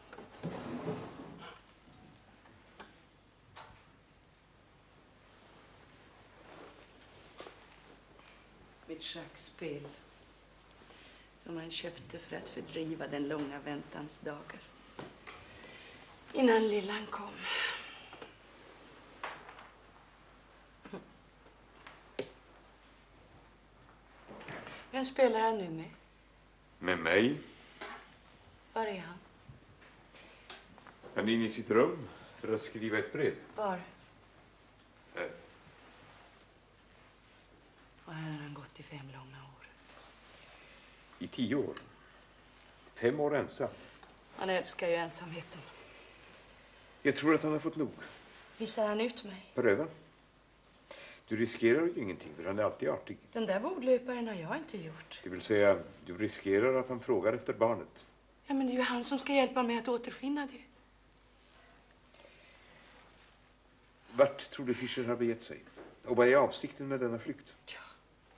Speaker 5: Mitt schackspel som han köpte för att fördriva den långa väntans dagar. Innan lillan kom. Vem spelar han nu med?
Speaker 1: Med mig?
Speaker 5: Var är han?
Speaker 1: Han är inne i sitt rum för att skriva ett brev.
Speaker 5: Var?
Speaker 1: Här.
Speaker 5: Och här har han gått i 5 långa år.
Speaker 1: I 10 år. 5 år ensam.
Speaker 5: Han älskar ju ensamheten.
Speaker 1: Jag tror att han har fått nog.
Speaker 5: Visar han ut mig?
Speaker 1: Pröva. Du riskerar ju ingenting, för han är alltid artig.
Speaker 5: Den där bordlöparen har jag inte gjort.
Speaker 1: Det vill säga, du riskerar att han frågar efter barnet.
Speaker 5: Ja, men det är ju han som ska hjälpa mig att återfinna det.
Speaker 1: Vart tror du Fischer har begett sig? Och vad är avsikten med denna flykt?
Speaker 5: Ja,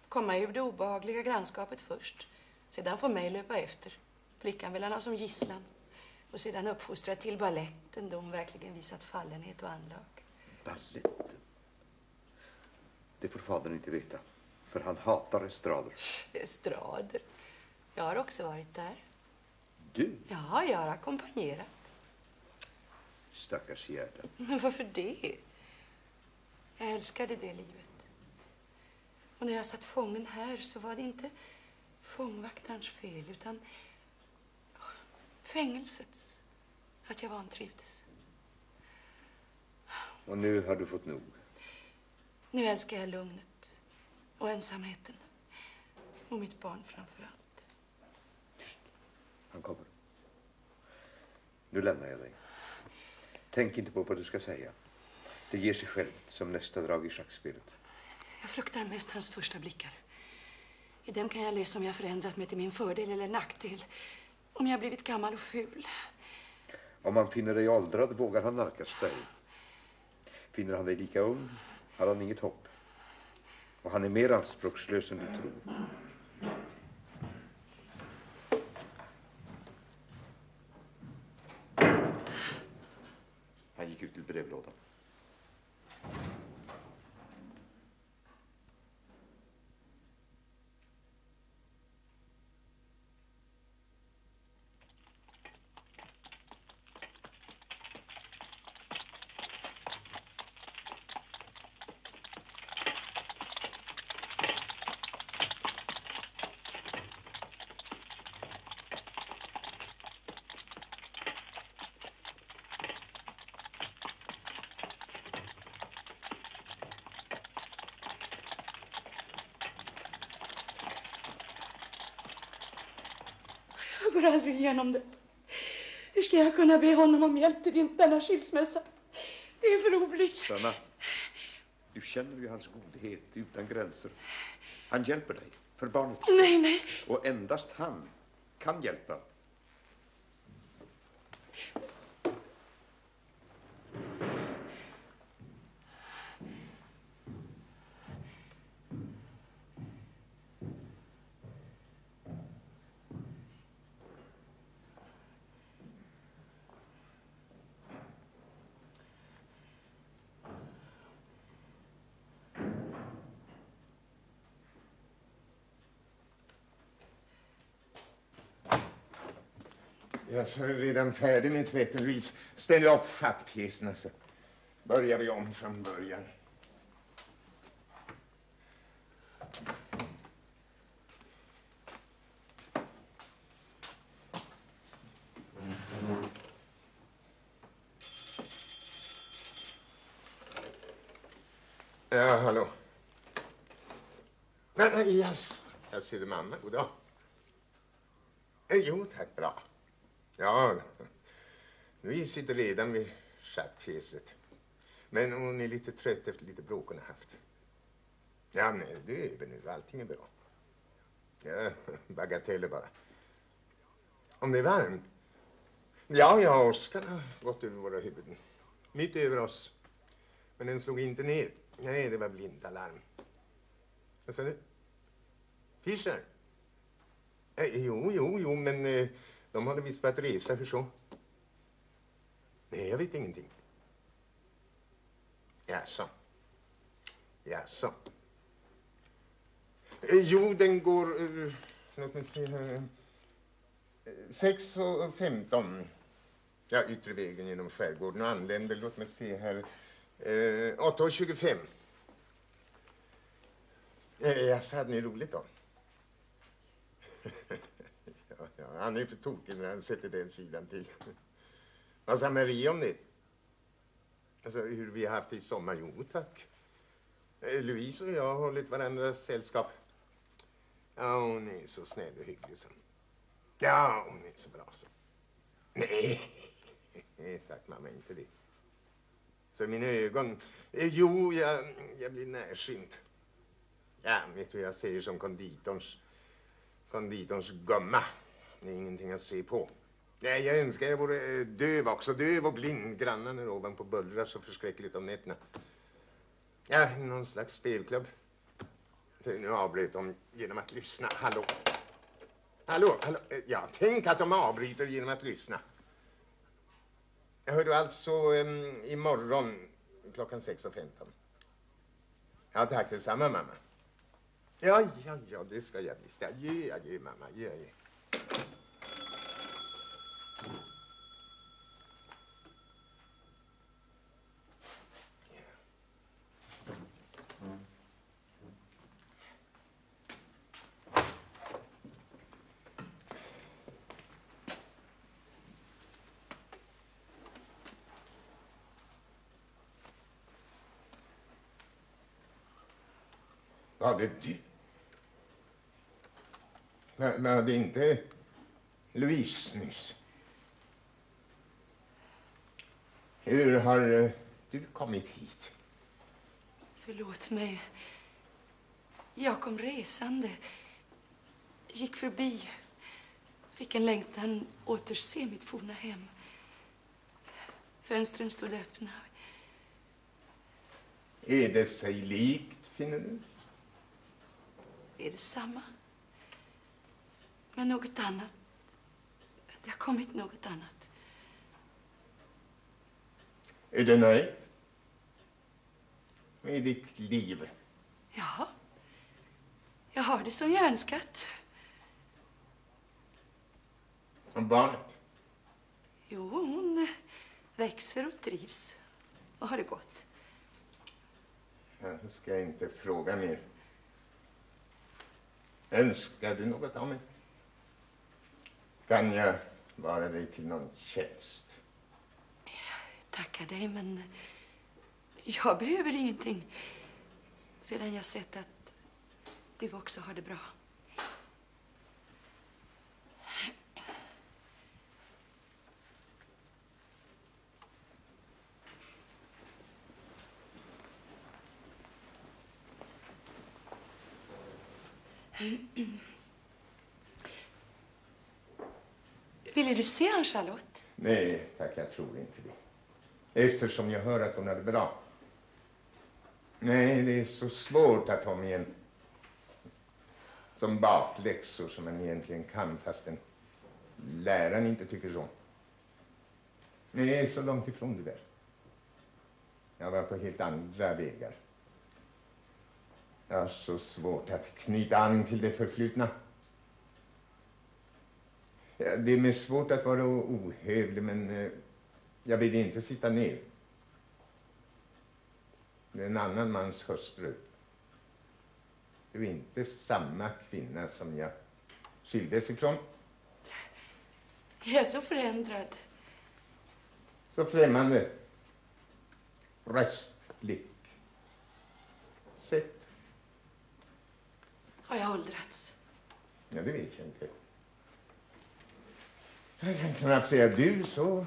Speaker 5: komma ur det obehagliga grannskapet först. Sedan får mig löpa efter. Flickan vill han ha som gisslan. Och sedan uppfostra till balletten då hon verkligen visat fallenhet och anlag.
Speaker 1: Balletten? Det får fadern inte veta. För han hatar estrader.
Speaker 5: Estrader? Jag har också varit där.
Speaker 1: Du?
Speaker 5: Ja, jag har ackompanjerat.
Speaker 1: Stackars Gerda.
Speaker 5: Men varför det? Jag älskade det livet. Och när jag satt fången här så var det inte fångvaktarens fel utan fängelsets. Att jag vantrivdes.
Speaker 1: Och nu har du fått nog.
Speaker 5: Nu älskar jag lugnet och ensamheten. Och mitt barn framför allt.
Speaker 1: Tyst. Han kommer. Nu lämnar jag dig. Tänk inte på vad du ska säga. Det ger sig självt som nästa drag i schackspelet.
Speaker 5: Jag fruktar mest hans första blickar. I dem kan jag läsa om jag förändrat mig till min fördel eller nackdel. Om jag blivit gammal och ful.
Speaker 1: Om han finner dig åldrad vågar han nalkas dig. Finner han dig lika ung har han inget hopp. Och han är mer anspråkslös än du tror. Han gick ut till brevlådan.
Speaker 5: Jag går aldrig igenom det. Hur ska jag kunna be honom om hjälp till denna skilsmässa? Det är för oblygt.
Speaker 1: Stanna. Du känner ju hans godhet utan gränser. Han hjälper dig för barnets skull.
Speaker 5: Nej, nej.
Speaker 1: Och endast han kan hjälpa.
Speaker 2: Jag är redan färdig med tvätten, Louise. Ställ upp schackpjäserna så börjar vi om från början. Ja, hallå. Nej, yes. Jag ser det, mamma. Goddag. Jo, tack. Bra. Ja, vi sitter redan vid schackpjäset. Men hon är lite trött efter lite bråk hon har haft. Ja, nej, det är över nu. Allting är bra. Ja, bagateller bara. Om det är varmt? Ja, Oskar har gått över våra huvuden. Mitt över oss. Men den slog inte ner. Nej, det var blindalarm. Vad sa du? Fischer? Jo, men de hade visst börjat resa, hur så? Nej, jag vet ingenting. Jaså. Jo, den går, låt mig se här, 6:15. Ja, yttre vägen genom skärgården och anländer, låt mig se här, 8:25. Så hade ni roligt då? ja, han är för tokig när han sätter den sidan till. Vad sa Marie om det? Alltså, hur vi har haft det i sommar? Jo, tack. Louise och jag har hållit varandras sällskap. Ja, hon är så snäll och hygglig så. Ja, hon är så bra så. Nej, tack mamma, inte det. Så mina ögon. Jo, jag blir närsynt. Ja, vet du, jag säger som konditorns gumma. Det är ingenting att se på. Nej, jag önskar jag vore döv också. Döv och blind. Grannarna ovanpå bullrar så förskräckligt om nätterna. Ja, någon slags spelklubb. Nu avbröt de genom att lyssna. Hallå. Ja, tänk att de avbryter genom att lyssna. Jag hörde alltså imorgon klockan 6:15. Ja, tack detsamma, mamma. Ja, det ska jag visst. Adjö, mamma. Adjö. Var det du? Var det inte Louise nyss? Hur har du kommit hit?
Speaker 5: Förlåt mig. Jag kom resande. Gick förbi. Fick en längtan återse mitt forna hem. Fönstren stod öppna.
Speaker 2: Är det sig likt, finner du?
Speaker 5: Det är detsamma. Men något annat. Det har kommit något annat.
Speaker 2: Är du nöjd med ditt liv?
Speaker 5: Ja. Jag har det som jag önskat.
Speaker 2: Och barnet?
Speaker 5: Jo, hon växer och trivs. Och har det gott.
Speaker 2: Jag ska inte fråga mer. Önskar du något av mig? Kan jag vara dig till någon tjänst?
Speaker 5: Tackar dig, men jag behöver ingenting. Sedan jag sett att du också har det bra. Ville du se han, Charlotte?
Speaker 2: Nej, tack, jag tror inte det. Eftersom jag hör att hon är bra. Nej, det är så svårt att ha med en som bakläxor som man egentligen kan fastän läraren inte tycker så. Nej, så långt ifrån det där. Jag var på helt andra vägar. Jag har så svårt att knyta an till det förflutna. Ja, det är med svårt att vara ohövlig, men jag vill inte sitta ner. Det är en annan mans hustru. Du är inte samma kvinna som jag skildes ifrån.
Speaker 5: Jag är så förändrad.
Speaker 2: Så främmande. Röst, blick. Sätt.
Speaker 5: Har jag åldrats?
Speaker 2: Ja, det vet jag inte. Jag kan knappt säga du, så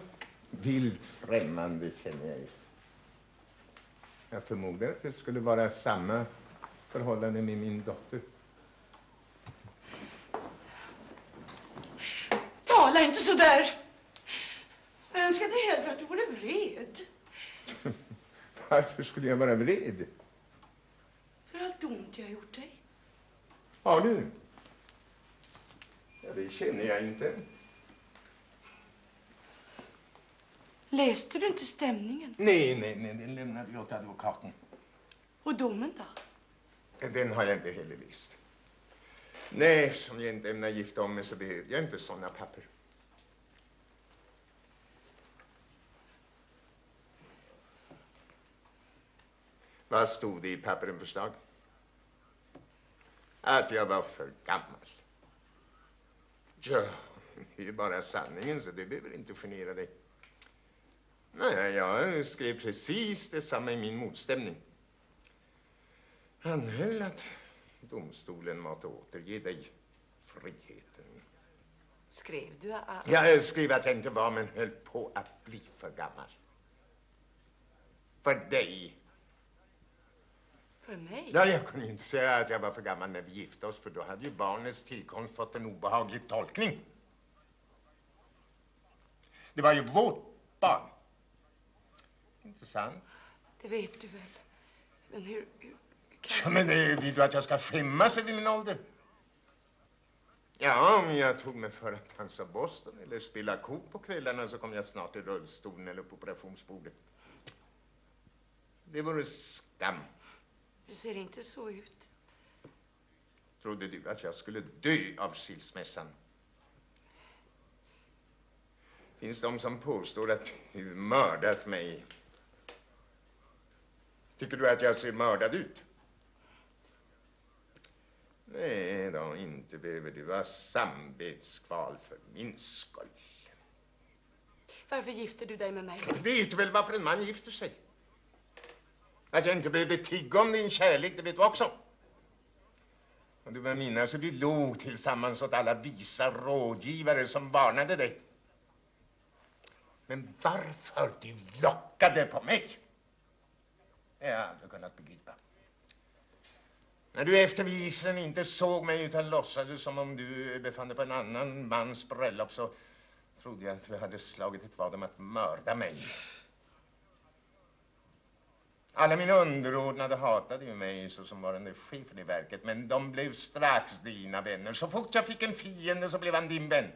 Speaker 2: vilt främmande känner jag ju. Jag förmodar att det skulle vara samma förhållande med min dotter.
Speaker 5: Tala inte så där. Jag önskade hellre att du vore vred.
Speaker 2: Varför skulle jag vara vred?
Speaker 5: För allt ont jag har gjort dig.
Speaker 2: Har du? Ja, det känner jag inte.
Speaker 5: Läste du inte stämningen?
Speaker 2: Nej, den lämnade jag till advokaten.
Speaker 5: Och domen då?
Speaker 2: Den har jag inte heller läst. Nej, eftersom jag inte ämnar gifta om mig så behöver jag inte såna papper. Vad stod det i papperen förslag? Att jag var för gammal. Ja, det är ju bara sanningen, så det behöver inte genera dig. Nej, jag skrev precis detsamma i min motstämning. Han höll att domstolen måste återge dig friheten.
Speaker 5: Skrev du att...
Speaker 2: Jag skrev att jag inte var, men höll på att bli för gammal. För dig.
Speaker 5: För mig?
Speaker 2: Ja, jag kunde inte säga att jag var för gammal när vi gifte oss, för då hade ju barnets tillkomst fått en obehaglig tolkning. Det var ju vårt barn. Inte sant?
Speaker 5: Det vet du väl. Men hur
Speaker 2: Ja, men vill du att jag ska skämmas över min ålder? Ja, om jag tog mig för att dansa Boston eller spela kort på kvällarna så kom jag snart i rullstolen eller på operationsbordet. Det vore skam.
Speaker 5: Du ser inte så ut.
Speaker 2: Trodde du att jag skulle dö av skilsmässan? Finns de som påstår att du mördat mig? Tycker du att jag ser mördad ut? Nej då, inte behöver du ha samvetskval för min skull.
Speaker 5: Varför gifter du dig med mig?
Speaker 2: Du vet väl varför en man gifter sig? Att jag inte behövde tigga om din kärlek, det vet du också. Och du var minnas hur vi låg tillsammans åt alla visa rådgivare som varnade dig. Men varför du lockade på mig? Jag har aldrig kunnat begripa. När du efter vigseln inte såg mig utan låtsades som om du befann dig på en annan mans bröllop, så trodde jag att du hade slagit ett vad om att mörda mig. Alla mina underordnade hatade ju mig så som varande chefen i verket, men de blev strax dina vänner. Så fort jag fick en fiende så blev han din vän.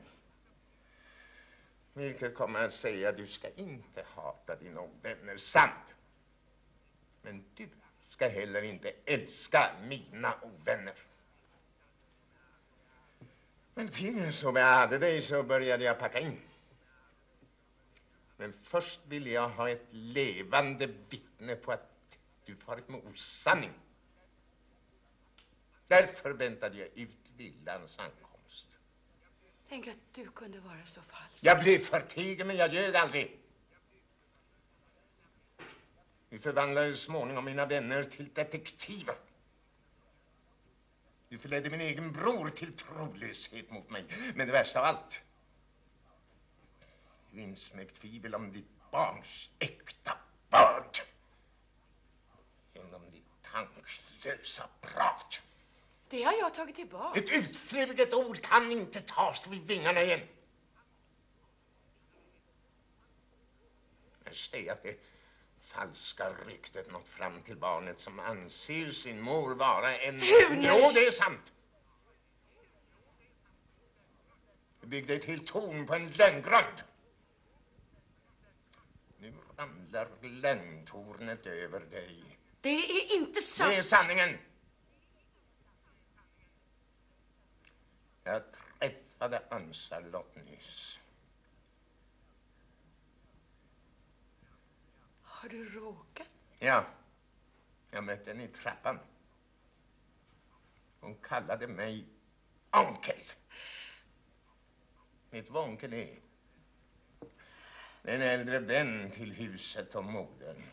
Speaker 2: Vilket kommer att säga att du ska inte hata dina ovänner, sant. Men du ska heller inte älska mina ovänner. Men till så vi hade dig så började jag packa in. Men först ville jag ha ett levande vittne på att du farit med osanning. Därför väntade jag ut villans ankomst.
Speaker 5: Tänk att du kunde vara så falsk.
Speaker 2: Jag blev förtigen, men jag ljög aldrig. Du förvandlade småningom mina vänner till detektiver. Du förledde min egen bror till trolöshet mot mig. Men det värsta av allt, du insmög tvivel om ditt barns äkta börd. Genom ditt tanklösa prat.
Speaker 5: Det har jag tagit tillbaka.
Speaker 2: Ett utfluget ord kan inte tas vid vingarna igen. Jag säger att det falska ryktet nått fram till barnet som anser sin mor vara en... Jo, det är sant. Du byggde ett helt torn på en lögngrund. Nu ramlar lögntornet över dig.
Speaker 5: Det är inte sant.
Speaker 2: Det är sanningen. Jag träffade Ann-Charlotte nyss.
Speaker 5: Har du råkat?
Speaker 2: Ja, jag mötte henne i trappan. Hon kallade mig onkel. Vet du vad onkel är? En äldre vän till huset och modern.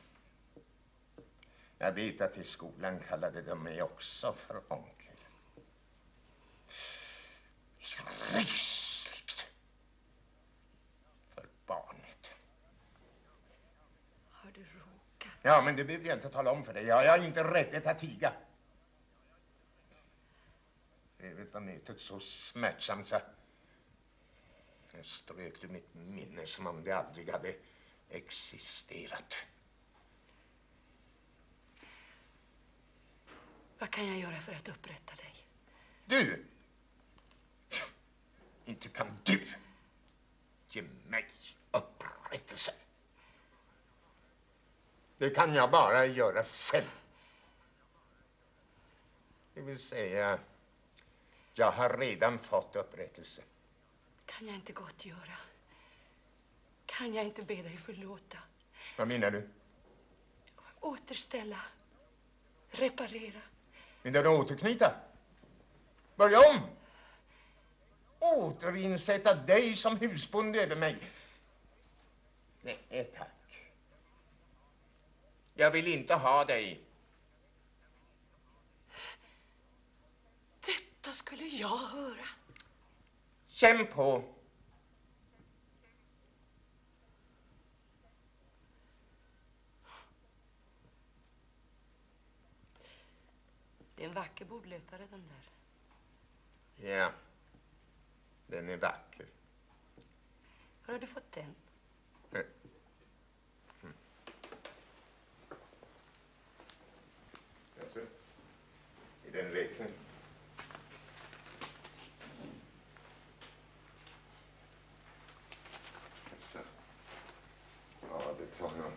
Speaker 2: Jag vet att i skolan kallade de mig också för onkel. Rysligt för barnet.
Speaker 5: Har du råkat?
Speaker 2: Ja, men det behöver jag inte tala om för dig. Jag har inte rätt att tiga. Det var mötet så smärtsamt så jag strökte mitt minne som om det aldrig hade existerat.
Speaker 5: Vad kan jag göra för att upprätta dig?
Speaker 2: Du! Inte kan du ge mig upprättelse. Det kan jag bara göra själv. Det vill säga, jag har redan fått upprättelse.
Speaker 5: Kan jag inte gottgöra? Kan jag inte be dig förlåta?
Speaker 2: Vad menar du?
Speaker 5: Återställa. Reparera.
Speaker 2: Vill du återknyta? Börja om! Återinsätta dig som husbonde över mig. Nej, tack. Jag vill inte ha dig.
Speaker 5: Detta skulle jag höra.
Speaker 2: Känn på.
Speaker 5: Det är en vacker bordlöpare, den där.
Speaker 2: Ja, den är vacker.
Speaker 5: Var har du fått den?
Speaker 2: Jaså, i den räkningen. Ja, det tar nog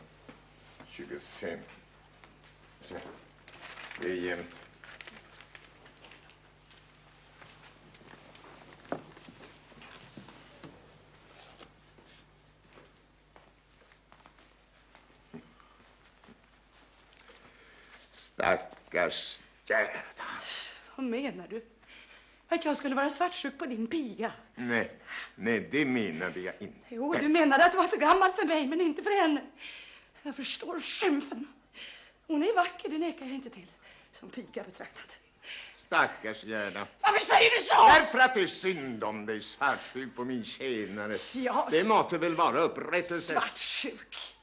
Speaker 2: 25. Så, det är jämnt. Stackars Gerda.
Speaker 5: Vad menar du? Att jag skulle vara svartsjuk på din piga?
Speaker 2: Nej, det menade jag inte.
Speaker 5: Jo, du menade att du var för gammal för mig, men inte för henne. Jag förstår skymfen. Hon är vacker, det nekar jag inte till. Som piga betraktat.
Speaker 2: Stackars Gerda.
Speaker 5: Varför säger du så?
Speaker 2: Därför att det är synd om dig, svartsjuk på min tjänare.
Speaker 5: Ja,
Speaker 2: det måste väl vara upprättelse.
Speaker 5: Svartsjuk.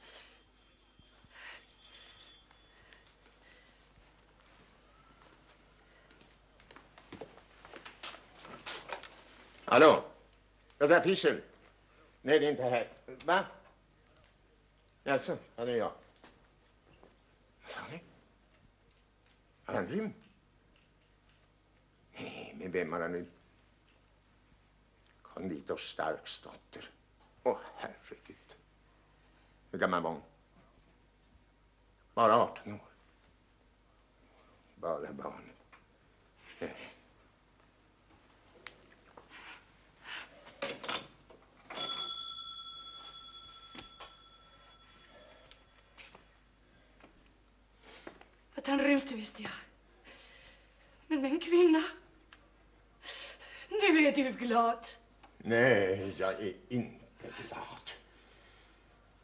Speaker 2: Hallå? Jag är Fischer. Nej, det är inte här. Va? Jaså, ja, det är jag. Vad sa ni? Har han rymt? Nej, men vem har han nu? Konditor Starks dotter. Åh, herregud. Hur gammal var hon? Bara 18 år. Bara barnet.
Speaker 5: Att han rymde visste jag. Men med en kvinna. Nu är du glad.
Speaker 2: Nej, jag är inte glad.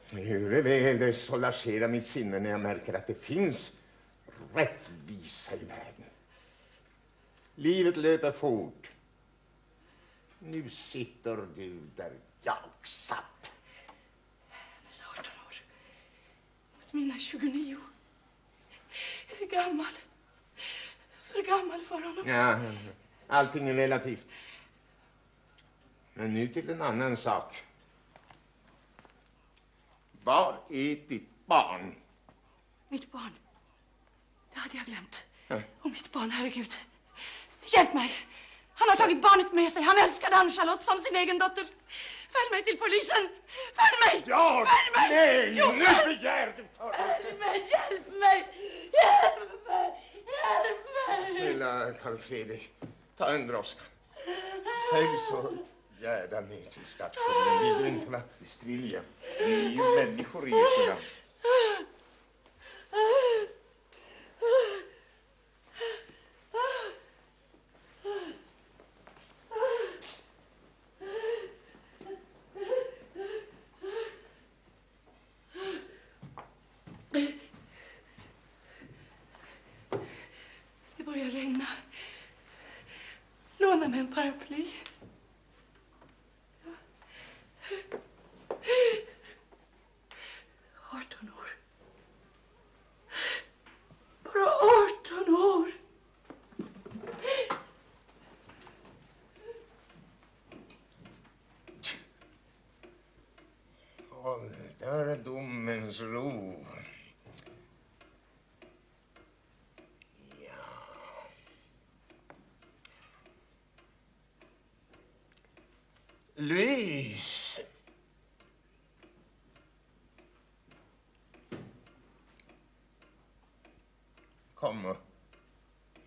Speaker 2: Hur är väl det soulagerar mitt sinne när jag märker att det finns rättvisa i världen. Livet löper fort. Nu sitter du där jag satt.
Speaker 5: Hennes 18 år. Mot mina 29. Gammal. För gammal för honom.
Speaker 2: Ja, allting är relativt. Men nu till en annan sak. Var är ditt barn?
Speaker 5: Mitt barn. Det hade jag glömt. Och mitt barn, herregud. Hjälp mig. Han har tagit barnet med sig. Han älskade Ann-Charlotte som sin egen dotter. Följ mig till polisen. Följ mig.
Speaker 2: Ja,
Speaker 5: följ mig.
Speaker 2: Nej,
Speaker 5: jo,
Speaker 2: nu begär du för
Speaker 5: Följ mig. Hjälp mig. Hjälp mig. Hjälp mig.
Speaker 2: Snälla Karl Fredrik, ta en droska. Följ så gärda ner till stationen. Vill du inte va? Visst vill jag. Vi är ju människor i ett land.
Speaker 5: Det börjar regna. Låna mig en paraply. 18 år. Bara 18 år.
Speaker 2: Ålderdomens ro. Louise! Kom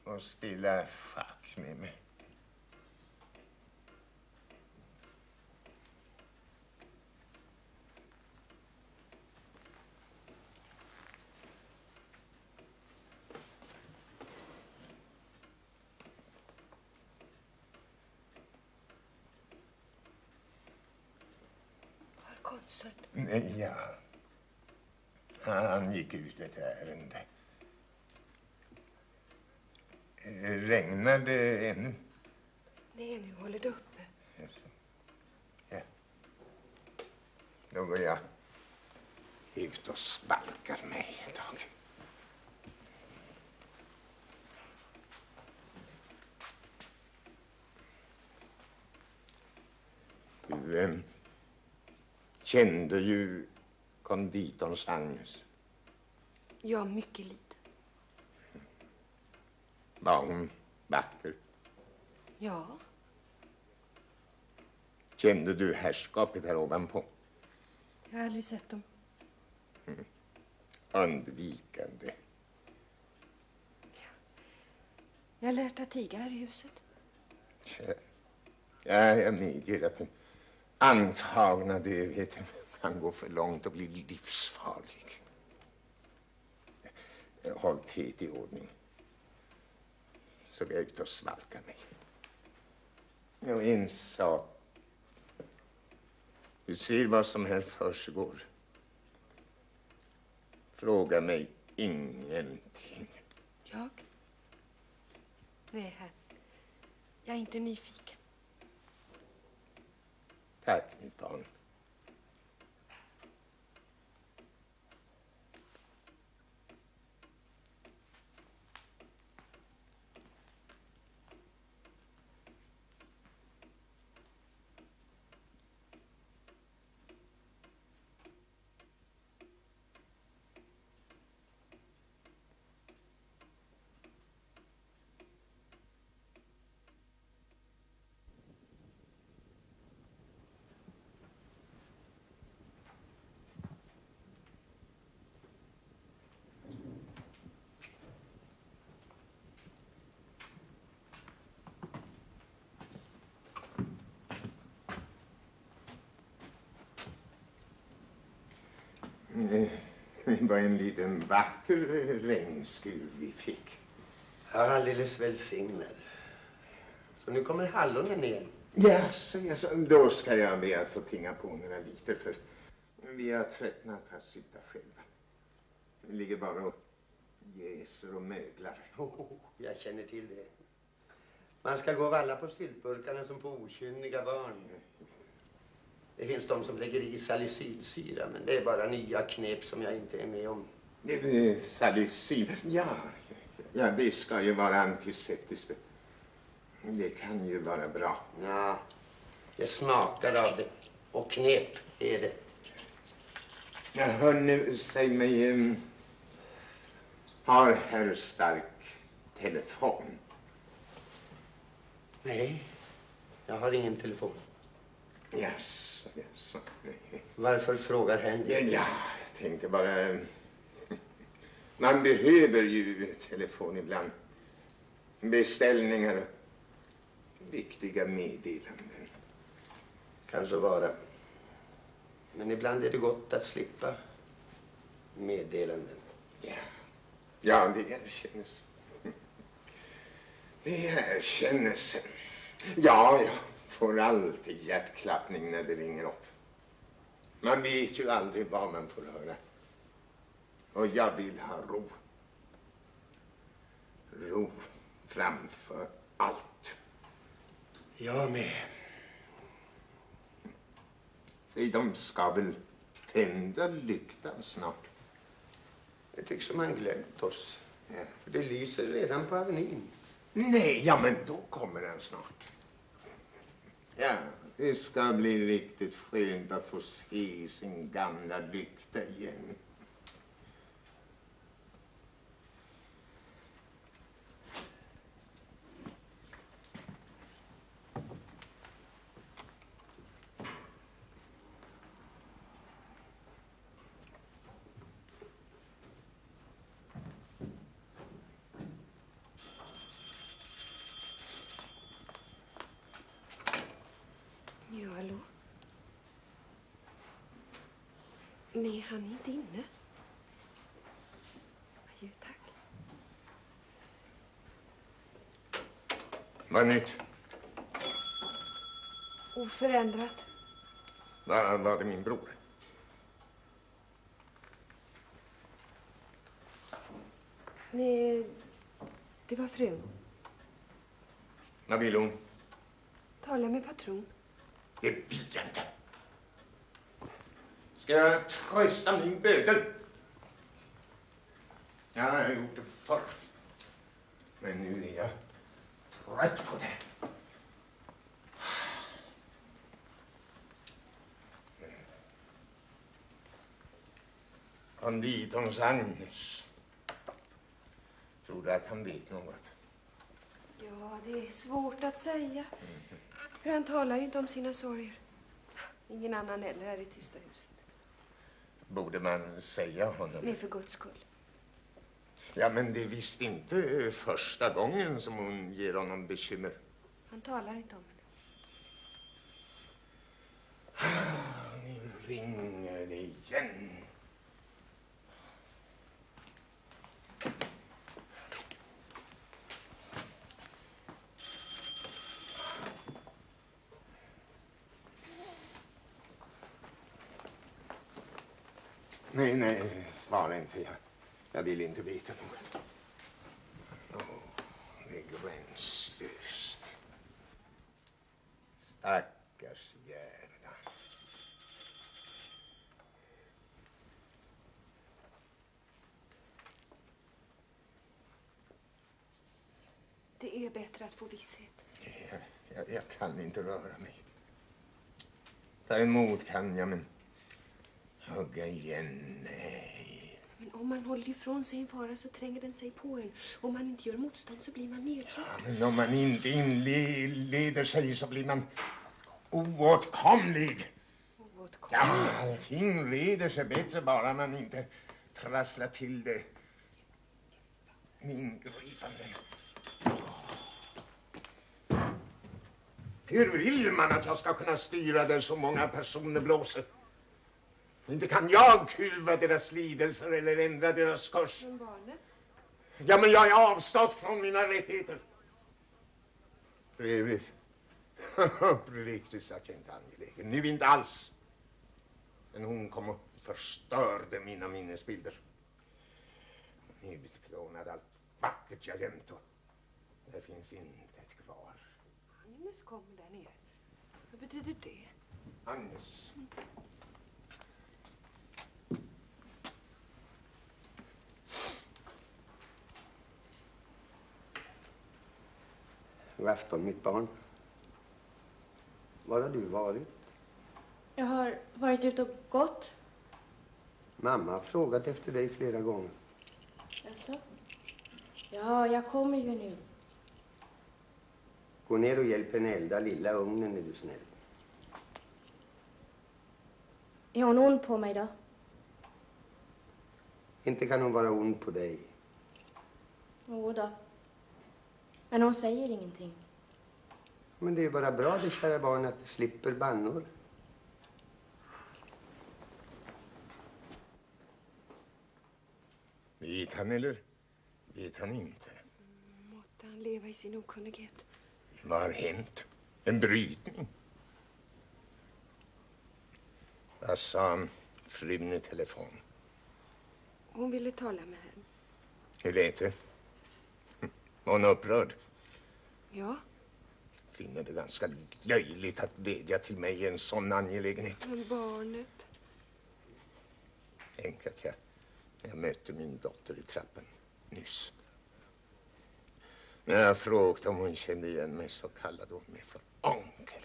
Speaker 2: och spela schack med mig.
Speaker 4: Konsert.
Speaker 2: Ja. Han gick ut ett ärende. Regnar det ännu?
Speaker 4: Nej, nu håller det uppe.
Speaker 2: Ja. Då går jag ut och svalkar mig en tag. Du kände ju konditorns Agnes.
Speaker 4: Ja, mycket lite.
Speaker 2: Var hon vacker?
Speaker 4: Ja.
Speaker 2: Kände du herrskapet här ovanpå?
Speaker 4: Jag har aldrig sett dem.
Speaker 2: Undvikande.
Speaker 4: Jag har lärt att tiga här i huset.
Speaker 2: Ja, jag medger att den antagna dövheten kan gå för långt och bli livsfarlig. Håll teet i ordning. Så går jag ut och svalkar mig. Och en sak. Du ser vad som här försiggår. Fråga mig ingenting.
Speaker 4: Jag? Nej, herr. Jag är inte nyfiken.
Speaker 2: Tack, mitt barn. Det var en liten vacker regnskur vi fick.
Speaker 3: Alldeles välsignad. Så nu kommer hallonen igen.
Speaker 2: Yes. Då ska jag be att få tinga på några liter för vi har tröttnat på att sitta själva. Vi ligger bara och jäser och möglar.
Speaker 3: Jag känner till det. Man ska gå och valla på syltburkarna som på okynniga barn. Det finns de som lägger i salicylsyra, men det är bara nya knep som jag inte är med om.
Speaker 2: Salicyl? Ja, det ska ju vara antiseptiskt. Det kan ju vara bra.
Speaker 3: Ja, det smakar av det. Och knep är det.
Speaker 2: Ja, hörni, säg mig, har herr Stark telefon?
Speaker 3: Nej, jag har ingen telefon.
Speaker 2: Yes.
Speaker 3: Varför frågar Henry?
Speaker 2: Ja, jag tänkte bara... Man behöver ju telefon ibland. Beställningar och viktiga meddelanden.
Speaker 3: Kan så vara. Men ibland är det gott att slippa meddelanden.
Speaker 2: Ja, det erkännes. Det erkännes. Ja, jag får alltid hjärtklappning när det ringer upp. Man vet ju aldrig vad man får höra. Och jag vill ha ro. Ro framför allt.
Speaker 3: Jag med.
Speaker 2: Säg, de ska väl tända lyktan snart.
Speaker 3: Det tycks som han glömt oss. Ja. För det lyser redan på Avenyn.
Speaker 2: Nej, ja men då kommer han snart. Ja, det ska bli riktigt skönt att få se sin gamla lykta igen.
Speaker 4: Ja, hallå? Nej, han är inte inne. Jo, tack.
Speaker 2: Vad nytt?
Speaker 4: Oförändrat.
Speaker 2: Vad var det min bror?
Speaker 4: Nej, det var frun.
Speaker 2: Vad vill hon?
Speaker 4: Tala med patron.
Speaker 2: Det vill jag inte. Ska jag trösta min bödel? Jag har gjort det förr. Men nu är jag trött på det. Konditorns Agnes. Tror du att han vet något?
Speaker 4: Ja, det är svårt att säga. För han talar ju inte om sina sorger. Ingen annan heller här i Tysta huset.
Speaker 2: Borde man säga honom?
Speaker 4: Men för Guds skull.
Speaker 2: Ja, men det är visst inte första gången som hon ger honom bekymmer.
Speaker 4: Han talar inte om henne.
Speaker 2: Nu ringer det igen. Nej, svara inte. Jag vill inte veta något. Det är gränslöst. Stackars Gerda.
Speaker 4: Det är bättre att få visshet.
Speaker 2: Jag kan inte röra mig. Ta emot kan jag, men hugga igen, nej.
Speaker 4: Men om man håller ifrån sig en fara så tränger den sig på en. Om man inte gör motstånd så blir man nedlagd.
Speaker 2: Ja, men om man inte inleder sig så blir man oåtkomlig. Ja, allting leder sig bättre bara man inte trasslar till det med ingripanden. Hur vill man att jag ska kunna styra där så många personer blåser? Inte kan jag kuva deras lidelser eller ändra deras kurs.
Speaker 4: Men barnet?
Speaker 2: Ja, men jag är avstått från mina rättigheter. Trevligt. Riktigt sagt, jag är inte angelägen. Nu inte alls. Men hon kom och förstörde mina minnesbilder. Hon utplånade allt vackert jag gömt och det finns inte ett kvar.
Speaker 4: Agnes kommer där nere. Vad betyder det?
Speaker 2: Agnes.
Speaker 3: God afton, mitt barn. Var har du varit?
Speaker 8: Jag har varit ute och gått.
Speaker 3: Mamma har frågat efter dig flera gånger.
Speaker 8: Jaså? Ja, jag kommer ju nu.
Speaker 3: Gå ner och hjälp henne elda lilla ugnen, är du snäll.
Speaker 8: Är hon ond på mig då?
Speaker 3: Inte kan hon vara ond på dig.
Speaker 8: Jo då. Men hon säger ingenting.
Speaker 3: Men det är bara bra, det kära barn, att du slipper bannor.
Speaker 2: han eller vet han inte?
Speaker 4: Måtte han leva i sin okunnighet.
Speaker 2: Vad har hänt? En brytning? Vad sa frun i telefon?
Speaker 4: Hon ville tala med henne.
Speaker 2: Hur lät det? Hon är upprörd.
Speaker 4: Ja.
Speaker 2: Finner det ganska löjligt att vädja till mig i en sån angelägenhet.
Speaker 4: Men barnet?
Speaker 2: Tänk att jag mötte min dotter i trappen nyss. När jag frågade om hon kände igen mig så kallade hon mig för onkel.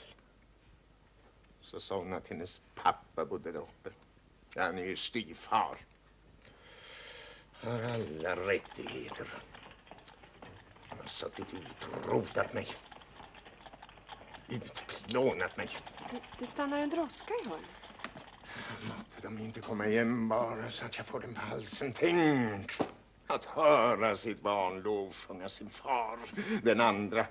Speaker 2: Så sa hon att hennes pappa bodde där uppe. Han är ju styvfar. Har alla rättigheter. Han har suttit utrotat mig. Utplånat mig.
Speaker 4: Det stannar en droska i hörnet.
Speaker 2: Måtte de inte komma igen bara så att jag får den på halsen. Tänk att höra sitt barn lovsjunga sin far, den andra.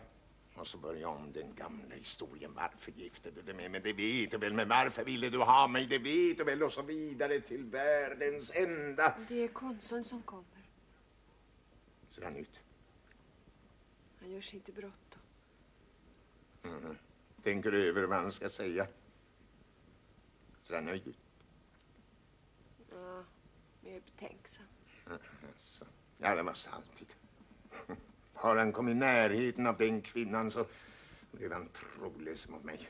Speaker 2: Och så börja om den gamla historien. Varför giftade du med mig? Det vet du väl. Men varför ville du ha mig? Det vet du väl. Och så vidare till världens ända.
Speaker 4: Det är konsuln som kommer.
Speaker 2: Ser han ut?
Speaker 4: Han gör sig inte bråttom.
Speaker 2: Tänker över vad han ska säga. Ser han nöjd ut?
Speaker 4: Ja, mer betänksam.
Speaker 2: Ja, det var så alltid. Har han kommit i närheten av den kvinnan så blev han trolös mot mig.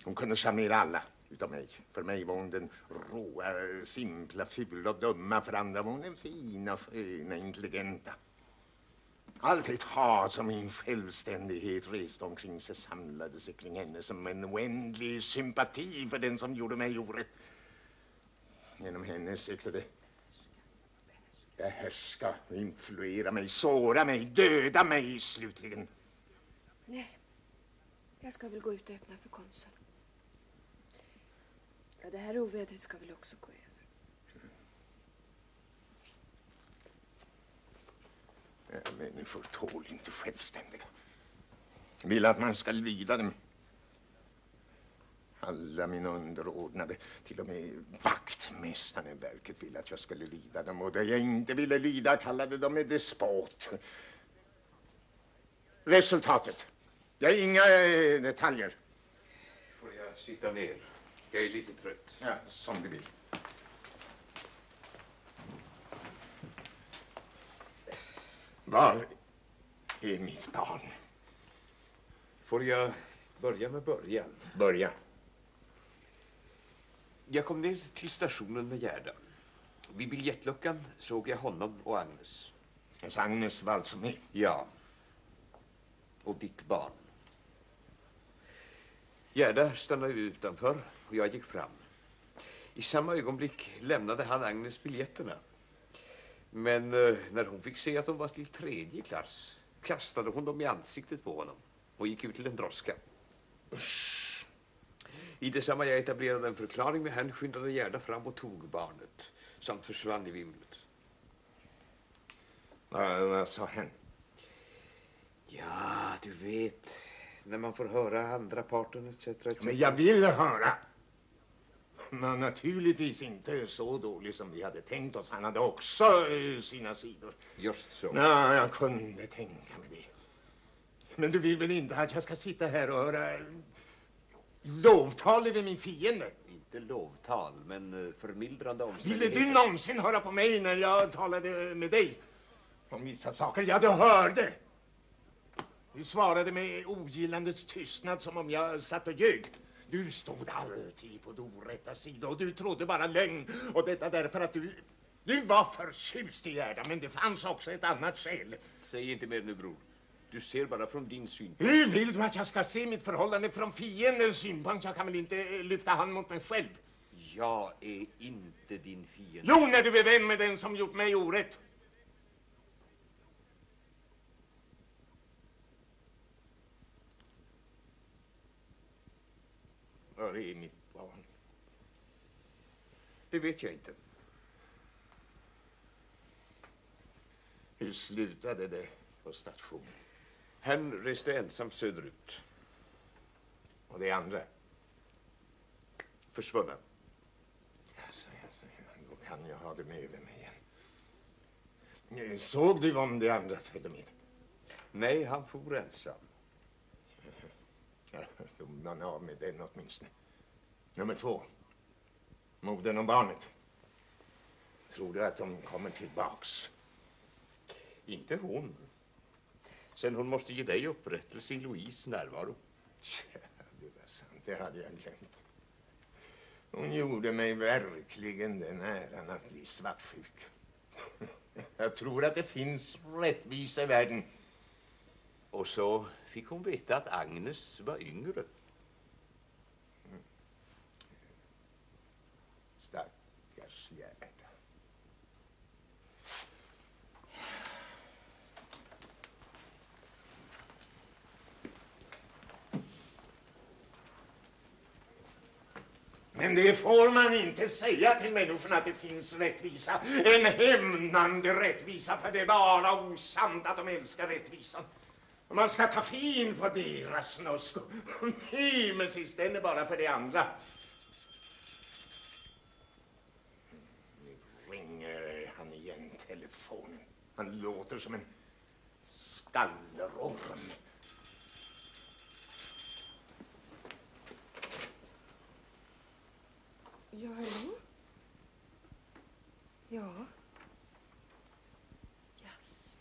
Speaker 2: Hon kunde charmera alla utom mig. För mig var hon den råa, simpla, fula och dumma. För andra var hon den fina, sköna, intelligenta. Allt ett hat som min självständighet reste omkring sig samlade sig kring henne som en oändlig sympati för den som gjorde mig orätt. Genom henne sökte det behärska, influera mig, såra mig, döda mig slutligen.
Speaker 4: Nej, jag ska väl gå ut och öppna för konsuln. Ja, det här ovädret ska väl också gå över.
Speaker 2: Människor tål inte självständiga. Vill att man ska lyda dem. Alla mina underordnade, till och med vaktmästaren i verket ville att jag skulle lyda dem. Och det jag inte ville lyda kallade de mig despot. Resultatet. Jag har inga detaljer.
Speaker 1: Får jag sitta ner? Jag är lite trött.
Speaker 2: Ja, som du vill. Var är mitt barn?
Speaker 1: Får jag börja med början?
Speaker 2: Börja.
Speaker 1: Jag kom ner till stationen med Gerda. Vid biljettluckan såg jag honom och Agnes.
Speaker 2: Så Agnes var alltså med?
Speaker 1: Ja. Och ditt barn. Gerda stannade utanför och jag gick fram. I samma ögonblick lämnade han Agnes biljetterna. Men när hon fick se att de var till 3:e klass kastade hon dem i ansiktet på honom och gick ut till en droska.
Speaker 2: Usch.
Speaker 1: I detsamma jag etablerade en förklaring med henne skyndade Gerda fram och tog barnet samt försvann i vimlet.
Speaker 2: Vad sa hen?
Speaker 1: Ja, du vet, när man får höra andra parten etc.
Speaker 2: Men jag vill höra. Men naturligtvis inte så dålig som vi hade tänkt oss. Han hade också sina sidor.
Speaker 1: Just så.
Speaker 2: Ja, jag kunde tänka mig det. Men du vill väl inte att jag ska sitta här och höra lovtal över min fiende?
Speaker 1: Inte lovtal, men förmildrande omständigheter.
Speaker 2: Ville du någonsin höra på mig när jag talade med dig om vissa saker? Ja, du hörde. Du svarade med ogillandets tystnad som om jag satt och ljög. Du stod alltid på det orätta sidan och du trodde bara lögn. Och detta därför att du var förtjust i Gerda, men det fanns också ett annat skäl.
Speaker 1: Säg inte mer nu, bror. Du ser bara från din synpunkt.
Speaker 2: Hur vill du att jag ska se mitt förhållande från fiendens synpunkt? Jag kan väl inte lyfta hand mot mig själv?
Speaker 1: Jag är inte din fiende.
Speaker 2: Jo, när du är vän med den som gjort mig orätt. Var är mitt barn?
Speaker 1: Det vet jag inte.
Speaker 2: Hur slutade det på stationen?
Speaker 1: Han reste ensam söderut.
Speaker 2: Och det andra?
Speaker 1: Försvunna.
Speaker 2: Alltså, då kan jag ha det med över mig igen. Såg du om de andra följde med?
Speaker 1: Nej, han for ensam.
Speaker 2: Ja, då man av med den åtminstone. Nummer 2. Modern och barnet. Tror du att de kommer tillbaks?
Speaker 1: Inte hon. Sen hon måste ge dig upprättelse i Louise närvaro.
Speaker 2: Ja, det var sant. Det hade jag glömt. Hon gjorde mig verkligen den äran att bli svartsjuk. Jag tror att det finns rättvisa i världen.
Speaker 1: Och så fick hon veta att Agnes var yngre.
Speaker 2: Stackars Gerda. Men det får man inte säga till människorna att det finns rättvisa. En hämnande rättvisa, för det är bara osant att de älskar rättvisan. Och man ska ta fin på deras snusk. Nej, men sist den är bara för de andra. Nu ringer han igen telefonen. Han låter som en skallerorm.
Speaker 4: Ja, hallå? Ja. Yes.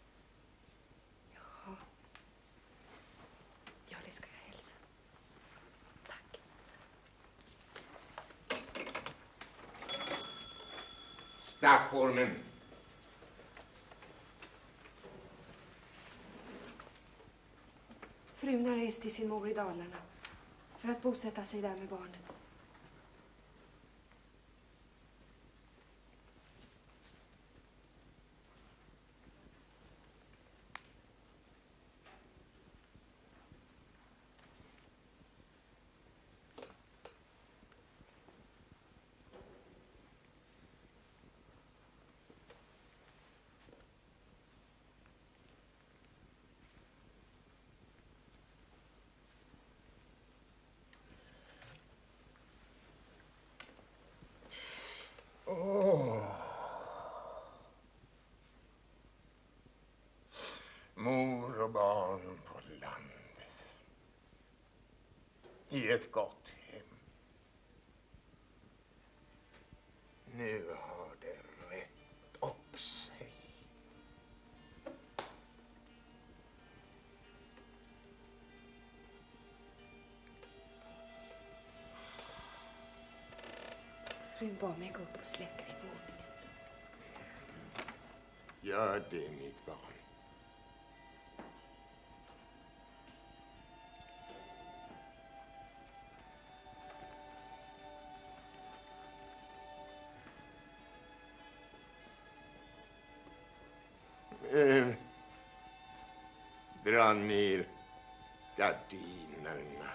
Speaker 4: Jaha. Ja, det ska jag hälsa. Tack.
Speaker 2: Stackormen.
Speaker 4: Frun har rest till sin mor i Dalarna för att bosätta sig där med barnet.
Speaker 2: Mor och barn på landet. I ett gott hem. Nu har det rätt upp sig.
Speaker 4: Frun bad mig gå upp och släcka i våningen.
Speaker 2: Gör det, mitt barn. Dra ner gardinerna.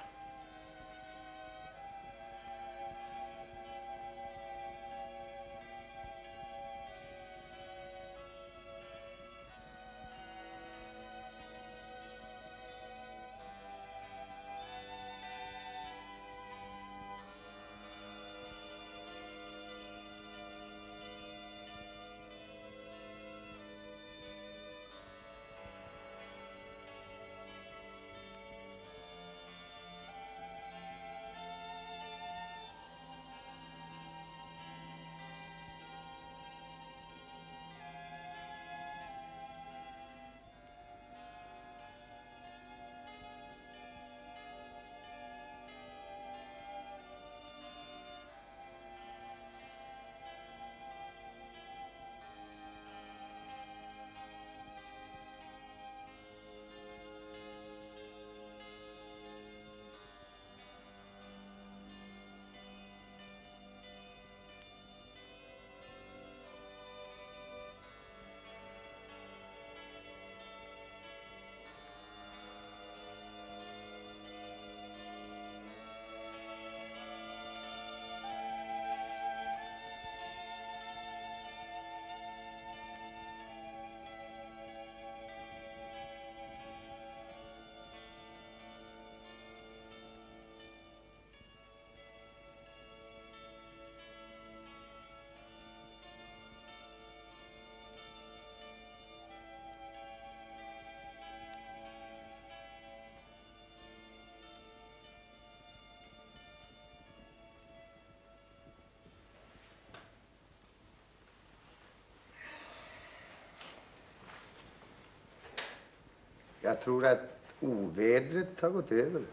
Speaker 3: Jag tror att ovädret har gått över.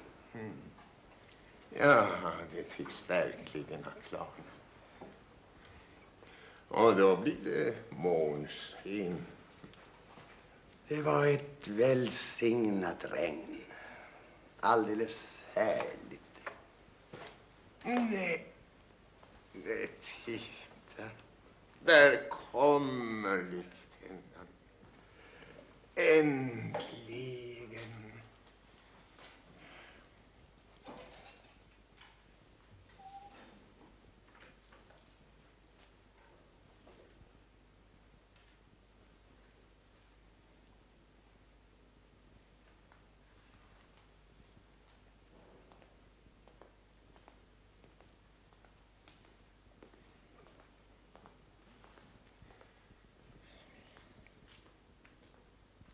Speaker 2: Ja, det tycks verkligen ha klarnat. Och då blir det månsken.
Speaker 3: Det var ett välsignat regn. Alldeles härligt.
Speaker 2: Nej, titta. Där kommer lyktändan. Äntligen.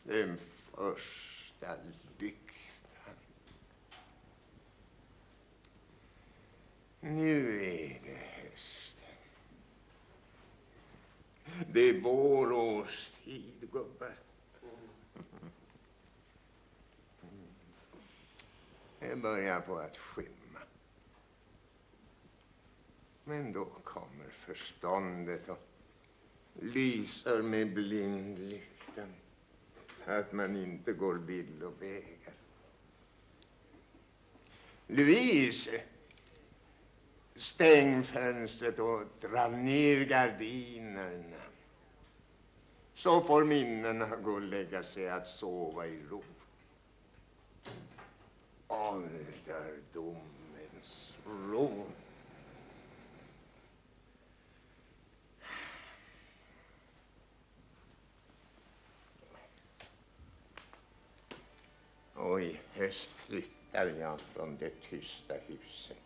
Speaker 2: Den första lyktan. Nu är det hösten. Det är vårårstid, gubbar. Det börjar på att skymma. Men då kommer förståndet och lyser med blindlyktan. Att man inte går villovägar. Louise, stäng fönstret och dra ner gardinerna. Så får minnena gå och lägga sig att sova i ro. Ålderdomens ro. Och i höst flyttar jag från det tysta huset.